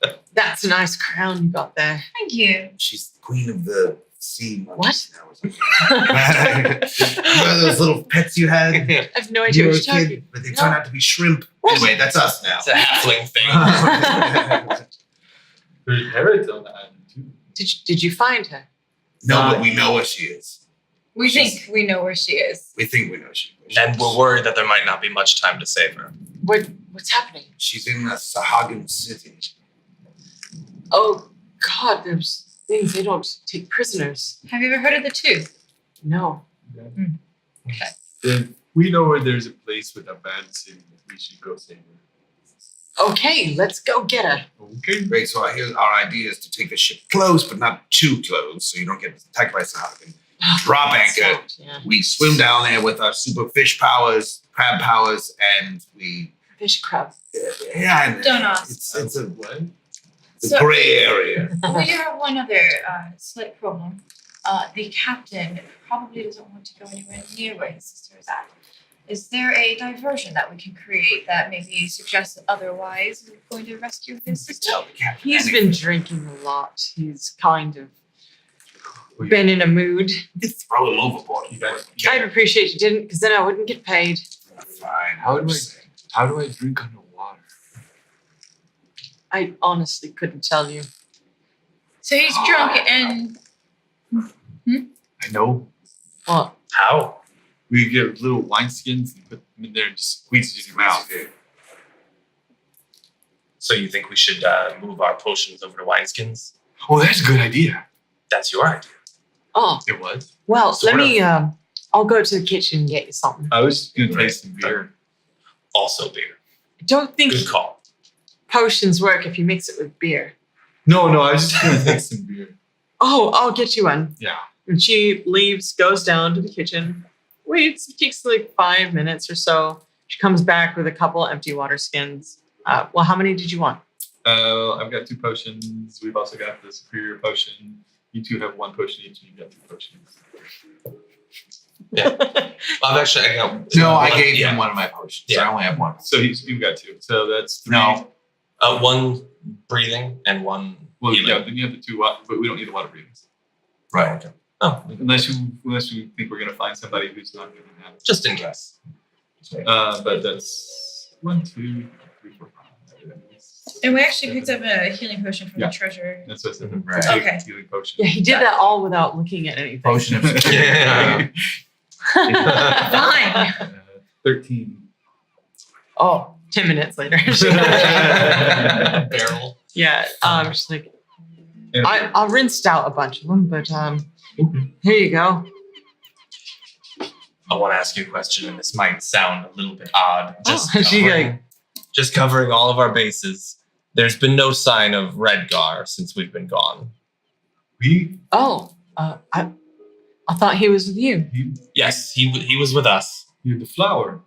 time. That's a nice crown you got there. Thank you. She's the queen of the sea. What? Now or something. Remember those little pets you had? I have no You idea were what a you're talking. kid, but they turn out to be shrimp. What? Anyway, that's us now. It's a halfling thing. There's parrots on the island, too. Did you find her? No, but we know where she is. We She's- think we know where she is. We think we know she is. And we're worried that there might not be much time to save her. What's happening? She's in the Sahagin city. Oh God, there's things they don't take prisoners. Have you ever heard of the Tooth? No. If we know where there's a place with a bad city, we should go save her. Okay, let's go get her. Okay. Great. So our idea is to take the ship close, but not too close, so you don't get attacked by Sahagin. Drop anchor. Yeah. We swim down there with our super fish powers, crab powers, and we. Fish crab. Yeah, and Don't ask. it's a What? So- gray area. We do have one other slight problem. The captain probably doesn't want to go anywhere near where his sister is at. Is there a diversion that we can create that maybe suggests otherwise we're going to rescue his sister? Tell the captain He's anything. been drinking a lot. He's kind of been in a mood. Just throw him overboard. I'd appreciate you didn't, because then I wouldn't get paid. Fine. How do I drink underwater? I honestly couldn't tell you. So he's drunk and I know. Well, How? We get little wineskins and put them in there and just squeeze it in your mouth. So you think we should move our potions over to wineskins? Oh, that's a good idea. That's your idea. oh, It was. well, Sort let me, I'll go to the kitchen and get you something. I was just gonna taste some beer. Also beer. I don't think Good call. potions work if you mix it with beer. No, I was just gonna taste some beer. Oh, I'll get you one. Yeah. And she leaves, goes down to the kitchen, waits, it takes like 5 minutes or so. She comes back with a couple empty water skins. Well, how many did you want? I've got 2 potions. We've also got the superior potion. You 2 have 1 potion each, and you've got 2 potions. I've actually I got No, I one- gave yeah. him one of my potions. Yeah. I only have one. So you've got 2. So that's 3. No. One breathing and one Well, healing. yeah, then you have the 2 water, but we don't need the water breathings. Right. Oh, Unless you think we're gonna find somebody who's not gonna have it. just in case. But that's 1, 2, 3, 4, 5. and we actually picked up a healing potion from Yeah. the treasure. That's what I said. Right. Okay. Healing potion. Yeah, he did that all without looking at anything. Potion of Yeah. Fine. 13. Oh, 10 minutes later. Barrel. Yeah, just like, And- I rinsed out a bunch of them, but here you go. I want to ask you a question, and this might sound a little bit odd. Just covering all of our bases. There's been no sign of Redgar since we've been gone. Oh, I thought he was with you. Yes, he was with us. You're the flower.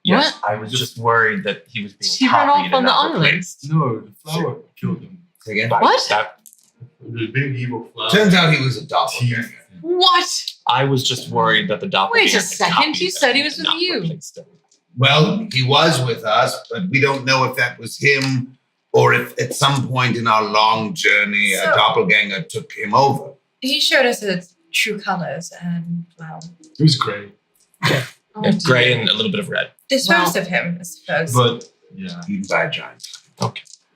Yes, I was just worried that he was being Did he run copied off and on the not island? replaced. No, the flower killed him. Again? What? The big evil flower. Turns out he was a doppelganger. What? I was just worried that the doppelganger. Wait a had second, copied you said he him was and with not you. replaced him. Well, he was with us, but we don't know if that was him or if at some point in our long journey a So- doppelganger took him over. He showed us its true colors, and well, It was great. Oh, Yeah, dear. gray and a little bit of red. disposed Well- of him, I suppose. But yeah. Eaten by a giant. Are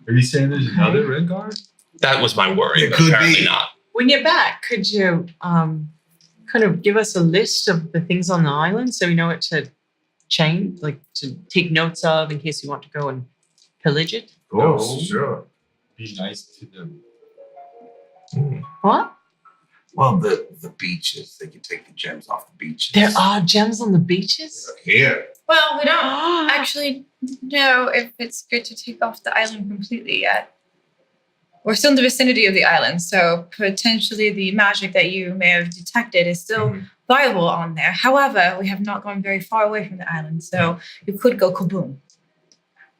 you saying there's another red guard? That was my worry, It but could apparently be. not. When you're back, could you kind of give us a list of the things on the island so we know what to chain, like to take notes of in case you want to go and pillage it? Of course, No. sure. Be nice to them. What? Well, the beaches, they can take the gems off the beaches. There are gems on the beaches? Here. Well, we don't Actually, actually know if it's good to take off the island completely yet. We're still in the vicinity of the island, so potentially the magic that you may have detected is still viable on there. However, we have not gone very far away from the island, so you could go kaboom.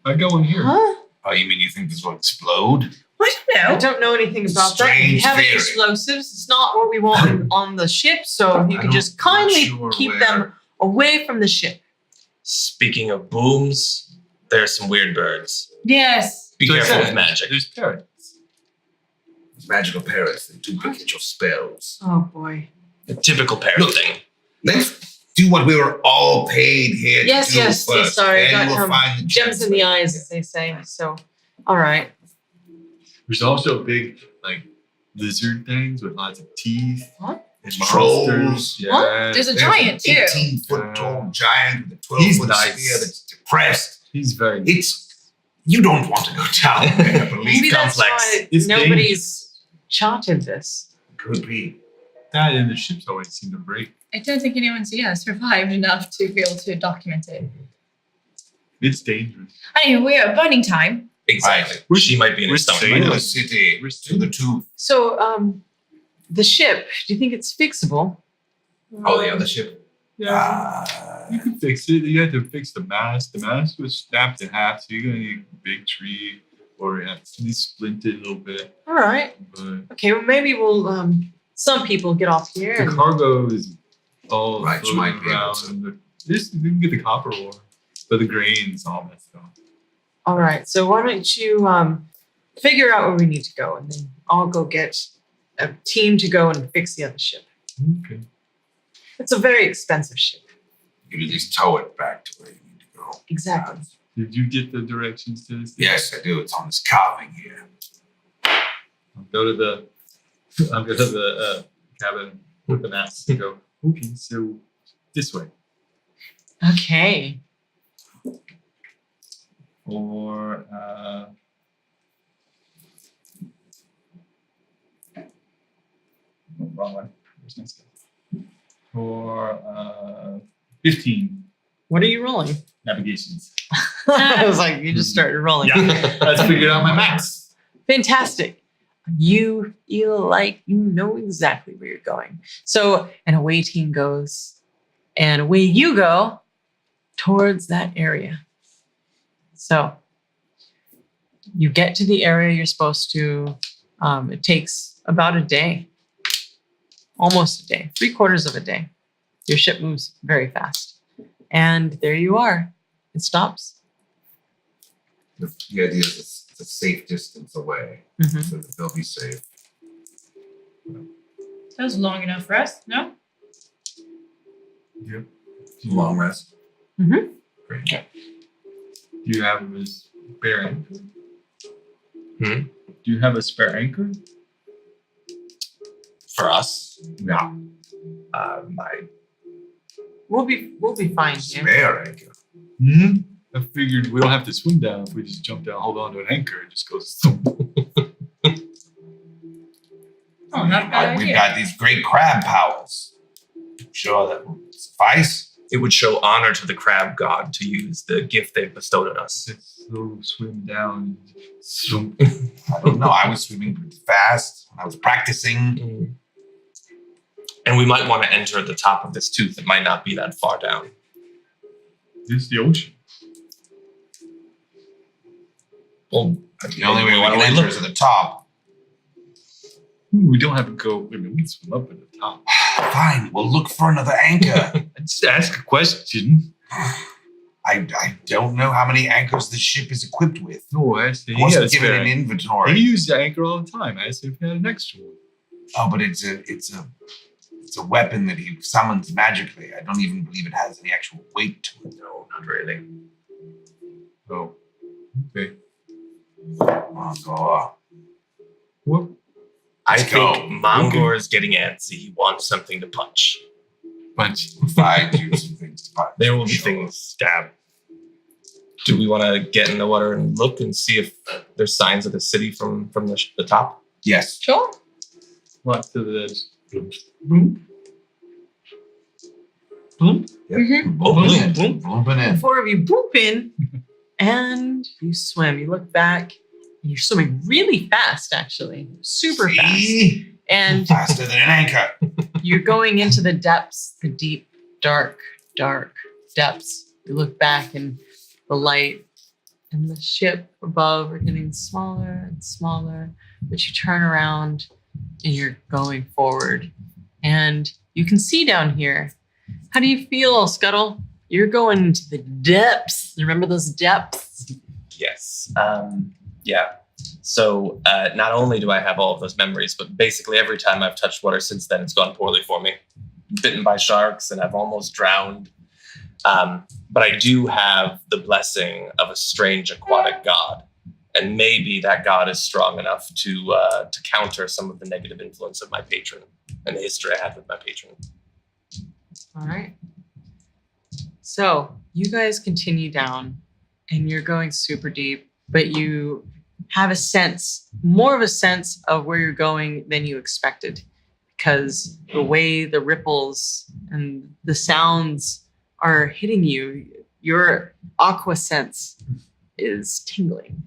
I go in here. huh? Oh, you mean you think this will explode? I don't I know. don't know anything about that. We Strange have any theory. explosives. It's not what we want on the ship, so you I can don't- just not kindly sure keep where. them away from the ship. Speaking of booms, there's some weird birds. Yes. Be So careful it's with magic. There's parrots. These magical parrots, they duplicate your spells. Oh boy. The typical parrot Look. thing. Let's do what we were all paid here Yes, to do yes, first. yes, sorry, Then got we'll find the Gems in the later. eyes, as they say. So, all right. There's also big like lizard things with lots of teeth. What? And Trolls. monsters. Yeah. What? There's a giant too. 18-foot tall giant with a He's 12-foot nice. spear that's depressed. He's very. It's you don't want to go down there, believe Maybe me. that's complex. why It's nobody's charted this. Could be. That and the ships always seem to break. I don't think anyone's survived enough to be able to document it. It's dangerous. Anyway, we are burning time. Exactly. We're- She might be in we're a stomach. staying right In now. the city, to the tooth. So, the ship, do you think it's fixable? Oh, the other ship. Yeah. You can fix it. You have to fix the mast. The mast was snapped in half, so you're gonna need a big tree or at least splint it a little bit. All right. But Okay, well, maybe we'll, some people get off here. the And, cargo is all Right, you floating might be able around. to- And you can get the copper ore, but the grain's all messed up. all right, so why don't you figure out where we need to go, and then I'll go get a team to go and fix the other ship. Okay. It's a very expensive ship. You can at least tow it back to where you need to go. Exactly. Did you get the directions to this? Yes, I do. It's on this carving here. I'll go to the cabin with the maps and go, okay, so this way. Okay. Or wrong one. Where's my stuff? Or 15 What are you rolling? navigations. I was like, you just started rolling. Yeah, let's figure out my max. Fantastic. You feel like you know exactly where you're going. So, and away team goes, and away you go towards that area. So, you get to the area you're supposed to. It takes about a day, almost a day, 3/4 of a day. Your ship moves very fast. And there you are. It stops. The idea is it's a safe distance away, Mhm. so that they'll be safe. That was long enough for us, no? Yep. Long rest. Mhm. Great. Do you have a spare anchor? Hmm? Do you have a spare anchor? For us, No. I We'll be fine here. Spare anchor. Hmm. I figured we don't have to swim down if we just jump down, hold on to an anchor, and just goes. Oh, not a bad We've idea. got these great crab powers. Sure, that will suffice. it would show honor to the crab god to use the gift they bestowed on us. Let's slow swim down. Swim. I don't know. I was swimming pretty fast when I was practicing. And we might want to enter at the top of this tooth. It might not be that far down. This is the ocean. Well, The only way we why can don't enter look? is at the top. We don't have to go. I mean, we can swim up at the top. Fine, we'll look for another anchor. Just ask a question. I don't know how many anchors this ship is equipped with. No, I asked. I He wasn't has given spare an anchor. He inventory. used the anchor all the time. I asked him if he had an extra one. Oh, but it's a weapon that he summons magically. I don't even believe it has any actual weight to it. No, not really. Oh, okay. Oh god. What? I Let's think go. Mongor is getting antsy. He wants something to punch. Bunch. Find you some things There will be things. Yeah. Do we want to get in the water and look and see if there's signs of the city from the top? Yes. Sure. Walk to the edge. Boom. Boom. Blooping in. Blooping The in. four of you boop in and you swim. You look back and you're swimming really fast, actually. Super fast. See? And Faster than an anchor. you're going into the depths, the deep, dark depths. You look back and the light and the ship above are getting smaller and smaller, but you turn around and you're going forward. And you can see down here. How do you feel, Scuttle? You're going into the depths. Remember those depths? Yes. Yeah. So not only do I have all of those memories, but basically every time I've touched water since then, it's gone poorly for me. Bitten by sharks and I've almost drowned. But I do have the blessing of a strange aquatic god. And maybe that god is strong enough to counter some of the negative influence of my patron and the history I had with my patron. All right. So you guys continue down and you're going super deep, but you have a sense, more of a sense of where you're going than you expected, because the way the ripples and the sounds are hitting you, your aqua sense is tingling.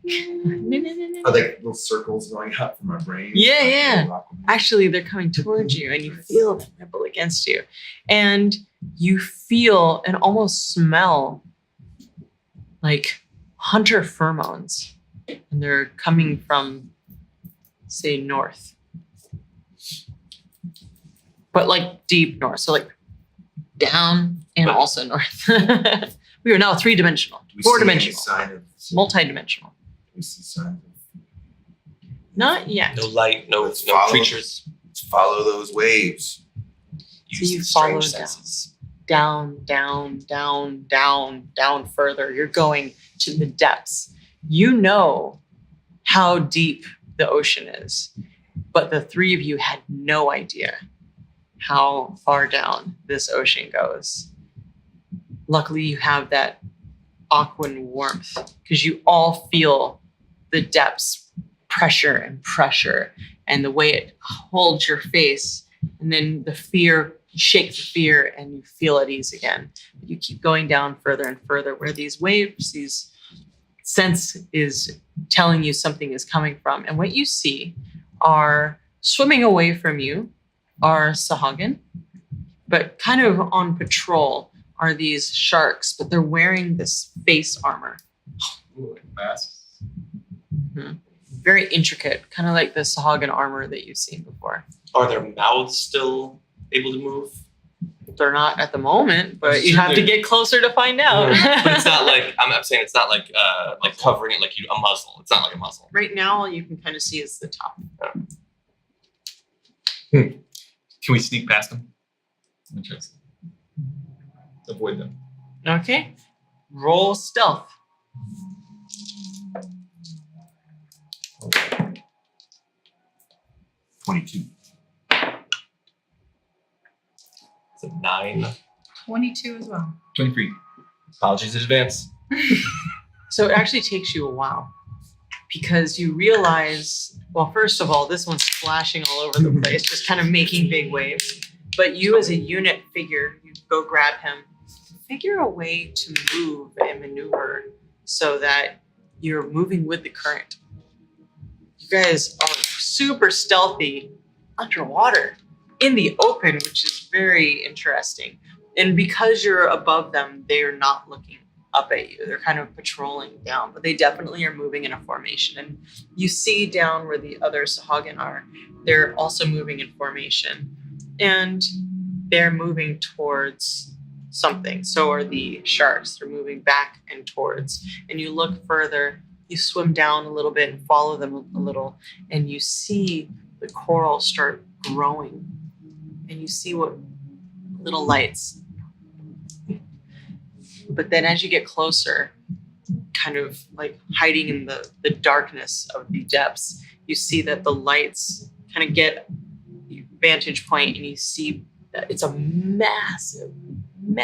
Are they little circles going up from my brain? Yeah. Actually, they're coming towards you and you feel them ripple against you. And you feel and almost smell like hunter pheromones. And they're coming from, say, north. But like deep north. So like down and also north. We are now 3-dimensional, Do we see 4-dimensional, any sign of? multi-dimensional. Do we see signs of? Not yet. No light, no Let's no follow- creatures. Let's follow those waves. Use you the follow strange down. senses. Down further. You're going to the depths. You know how deep the ocean is, but the three of you had no idea how far down this ocean goes. Luckily, you have that aquan warmth because you all feel the depths pressure and the way it holds your face, and then the fear, you shake the fear and you feel at ease again. But you keep going down further and further where these waves, these sense is telling you something is coming from. And what you see are swimming away from you are Sahagin, but kind of on patrol are these sharks, but they're wearing this face armor. Ooh, masks. Very intricate, kind of like the Sahagin armor that you've seen before. Are their mouths still able to move? They're not at the moment, but you Sure have to they're- get closer to find out. But it's not like I'm saying it's not like covering it like a muzzle. It's not like a muzzle. Right now, all you can kind of see is the top. Can we sneak past them? Interesting. Avoid them. Okay. Roll stealth. Okay. 22. It's a 9. 22 as well. 23. Apologies in advance. So it actually takes you a while because you realize, well, first of all, this one's splashing all over the place, just kind of making big waves. But you as a unit figure, you go grab him, figure a way to move and maneuver so that you're moving with the current. You guys are super stealthy underwater in the open, which is very interesting. And because you're above them, they're not looking up at you. They're kind of patrolling down, but they definitely are moving in a formation. And you see down where the other Sahagin are, they're also moving in formation. And they're moving towards something. So are the sharks. They're moving back and towards. And you look further, you swim down a little bit and follow them a little, and you see the coral start growing. And you see what little lights. But then as you get closer, kind of like hiding in the darkness of the depths, you see that the lights kind of get vantage point and you see that it's a massive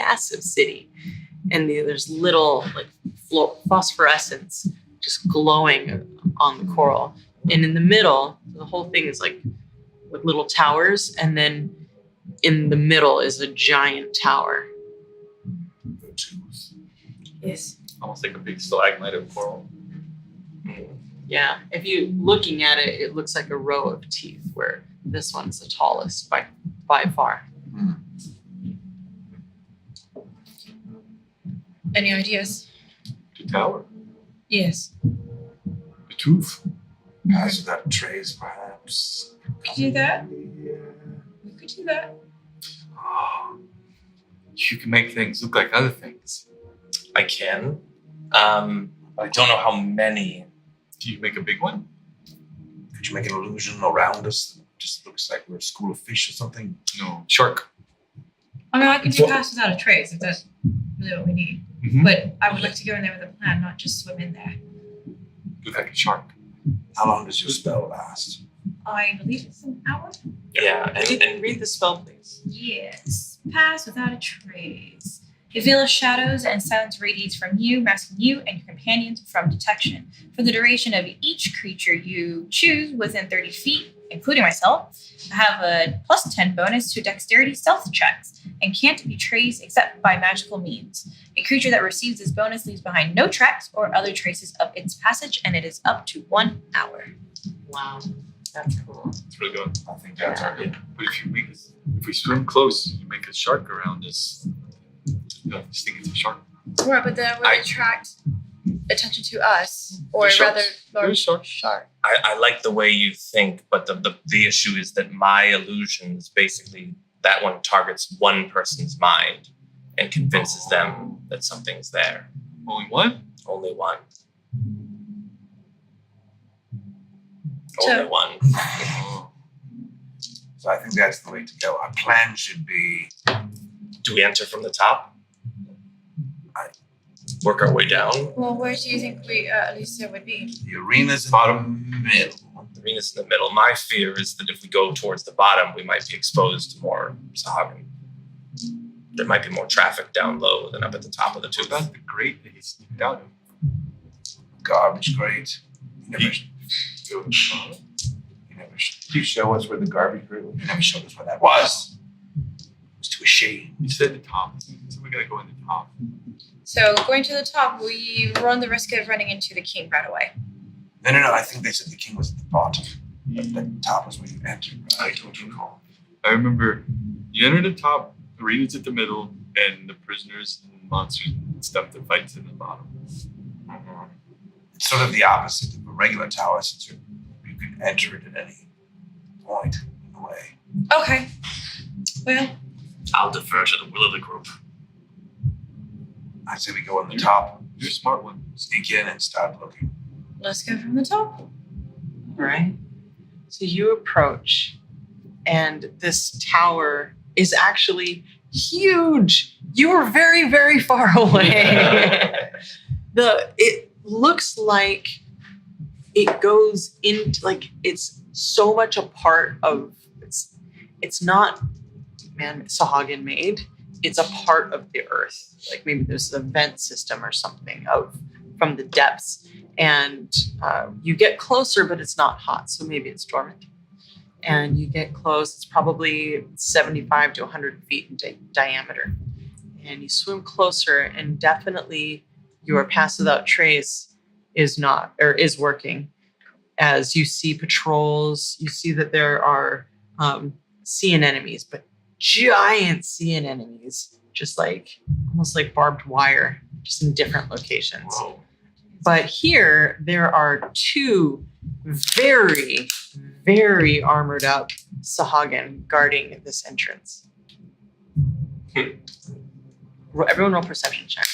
massive city. And there's little like phosphorescence just glowing on the coral. And in the middle, the whole thing is like with little towers. And then in the middle is a giant tower. The tooth. Yes. Almost like a big stalagmite of coral. Yeah, if you looking at it, it looks like a row of teeth where this one's the tallest by far. Any ideas? The tower. Yes. The tooth. Pass without trace, perhaps. Could do that. Yeah. We could do that. Oh, you can make things look like other things. I can. I don't know how many. Do you make a big one? Could you make an illusion around us that just looks like we're a school of fish or something? No. Shark. I mean, I can do pass without a trace if that's really what we need. Mhm. But I would like to go in there with a plan, not just swim in there. Look like a shark. How long does your spell last? I believe it's an hour. Yeah, and Read the spell, please. Yes. Pass without a trace. A veil of shadows and silence radiates from you, masking you and your companions from detection. For the duration of each creature you choose within 30 feet, including myself, I have a plus 10 bonus to dexterity stealth checks and can't be traced except by magical means. A creature that receives this bonus leaves behind no tracks or other traces of its passage, and it is up to 1 hour. Wow, that's cool. It's really good. I think that's our good. But if we swim close, you make a shark around us. You just think it's a shark. Right, but that would attract attention to us, or The sharks. rather, There's sharks. shark. I like the way you think, but the issue is that my illusions basically that one targets one person's mind and convinces them that something's there. Only one? Only one. So- Only one. So I think that's the way to go. Our plan should be Do we enter from the top? Work our way down. Well, where do you think Alicia would be? the arena's in the middle. The arena's in the middle. My fear is that if we go towards the bottom, we might be exposed to more Sahagin. There might be more traffic down low than up at the top of the What tooth. about the grate that he sneaked out of? Garbage grate. You never, Did you show us where the garbage grate was? You never showed us where that was. It was too ashamed. You said the top. So we gotta go in the top. So, going to the top, we run the risk of running into the king right away. No. I think they said the king was at the bottom. But the top was where you entered. Right? I don't recall. I remember you enter the top, arena's at the middle, and the prisoners and monsters and stuff that fights in the bottom. It's sort of the opposite of a regular tower, since you can enter it at any point in a way. Okay. Well, I'll defer to the will of the group. I say we go on the top, You're a smart one. sneak in, and start looking. let's go from the top. All right. So you approach, and this tower is actually huge. You are very, very far away. It looks like it goes into like it's so much a part of it's not Sahagin made. It's a part of the earth. Like maybe there's a vent system or something from the depths. And you get closer, but it's not hot. So maybe it's dormant. And you get close. It's probably 75 to 100 feet in diameter. And you swim closer, and definitely your pass without trace is working. As you see patrols, you see that there are sea anemones, but giant sea anemones, just like almost like barbed wire, just in different locations. Whoa. But here there are two very, very armored up Sahagin guarding this entrance. Everyone roll perception check.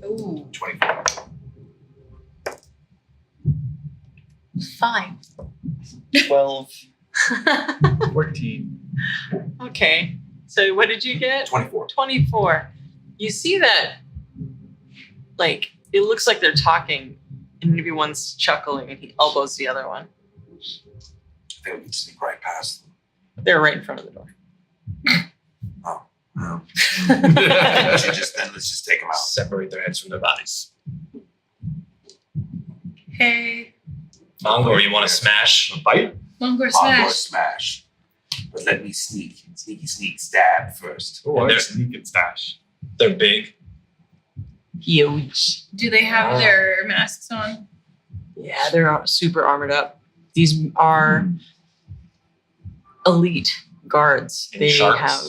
Ooh, 24. 5. 12. 14. Okay. So what did you get? 24. 24. You see that, like, it looks like they're talking, and maybe one's chuckling, and he elbows the other one. I think we can sneak right past them. They're right in front of the door. Oh. No. Let's just take them out. Separate their heads from their bodies. Hey, Mongor, you want to smash? Bite? Mongor Mongor smash. smash. But let me sneak stab first. Oh, And I they're- sneak and stash. They're big. Huge. Do they have their masks on? Yeah, they're super armored up. These are elite guards. And They sharks. have.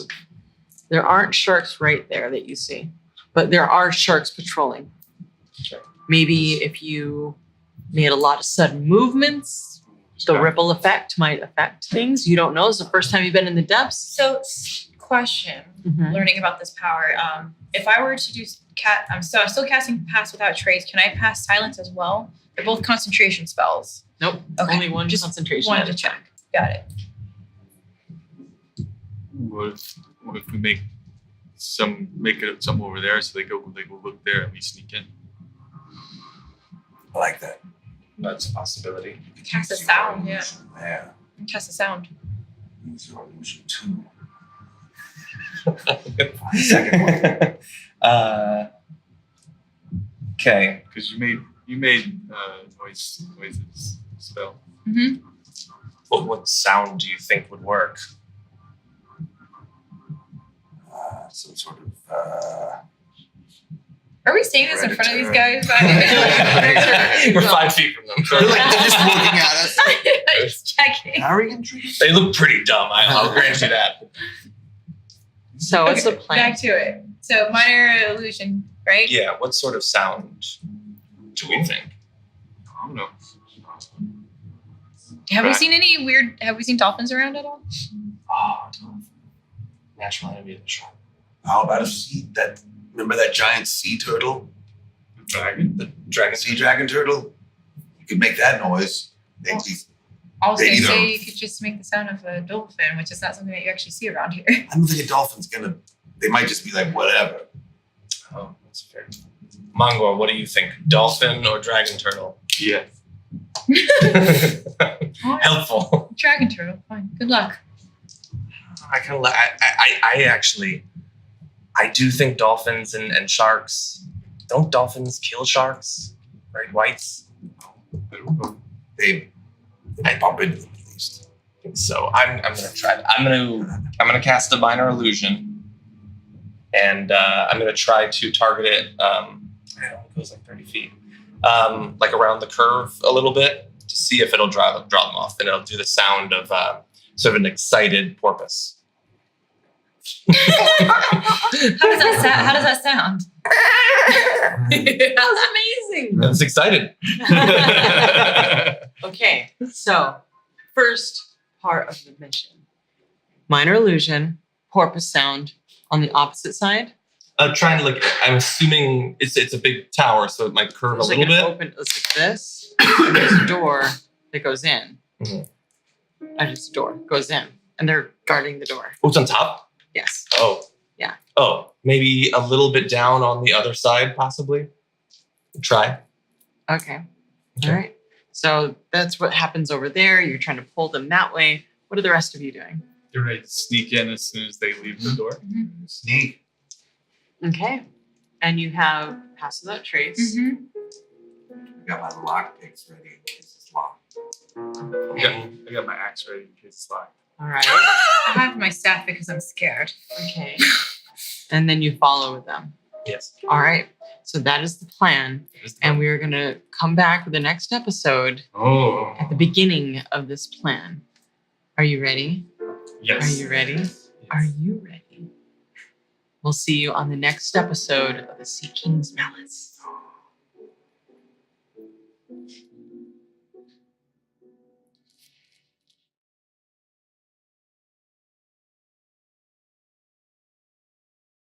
There aren't sharks right there that you see, but there are sharks patrolling. Okay. Maybe if you made a lot of sudden movements, the ripple effect might affect things. You don't know. It's the first time you've been in the depths. So, question. Learning about this power. If I were to do I'm still casting Pass Without Trace. Can I pass Silence as well? They're both concentration spells. Nope. Okay. Only one Just concentration. wanted at a to check. time. Got it. What if we make it some over there so they go look there and we sneak in? I like that. That's a possibility. Cast a sound, yeah. Yeah. Cast a sound. Use your illusion too. Second one. Okay. Because you made noises spell. Mm-hmm. What sound do you think would work? Some sort of Are we saying this in front of these guys? We're 5 feet from them. They're just looking at us. Just checking. Harry introduced. They look pretty dumb. I'll grant you that. So what's the Okay, plan? Back to it. So minor illusion, right? Yeah. What sort of sound do we think? I don't know. Have we seen any weird? Have we seen dolphins around at all? Oh, natural enemy of the shark. how about a sea that remember that giant sea turtle? The dragon? The dragon Sea dragon turtle? You could make that noise. They'd be, I was going They to say either- you could just make the sound of a dolphin, which is not something that you actually see around here. I don't think a dolphin's gonna they might just be like whatever. Oh, that's fair. Mongor, what do you think? Dolphin or dragon turtle? Yeah. Helpful. Dragon turtle, fine. Good luck. I kind of I actually I do think dolphins and sharks. Don't dolphins kill sharks? Right, whites? I don't know. They bump into them at least. I think so. I'm gonna try that. I'm gonna cast a minor illusion, and I'm gonna try to target it. I don't know, it goes like 30 feet, like around the curve a little bit to see if it'll draw them off, and it'll do the sound of sort of an excited porpoise. How does that sound? That was amazing. It's excited. Okay, so first part of the mission. Minor illusion, porpoise sound on the opposite side. Trying to look. I'm assuming it's a big tower, so it might curve It's a like little an bit. open, it's like this. And there's a door that goes in. Mhm. Just a door goes in, and they're guarding the door. Oh, it's on top. Yes. Oh. Yeah. Oh, maybe a little bit down on the other side, possibly. Try. Okay. Okay. All right. So that's what happens over there. You're trying to pull them that way. What are the rest of you doing? You're ready to sneak in as soon as they leave the door. Sneak. Okay. And you have Pass Without Trace. Mm-hmm. I got my lock picks ready in case it's locked. I got my axe ready in case it's locked. All right. I have my staff because I'm scared. Okay. And then you follow with them. Yes. All right. So that is the plan. And we are going to come back with the next episode Oh. at the beginning of this plan. Are you ready? Yes. Are you ready? Are you ready? We'll see you on the next episode of the Sea King's Malice.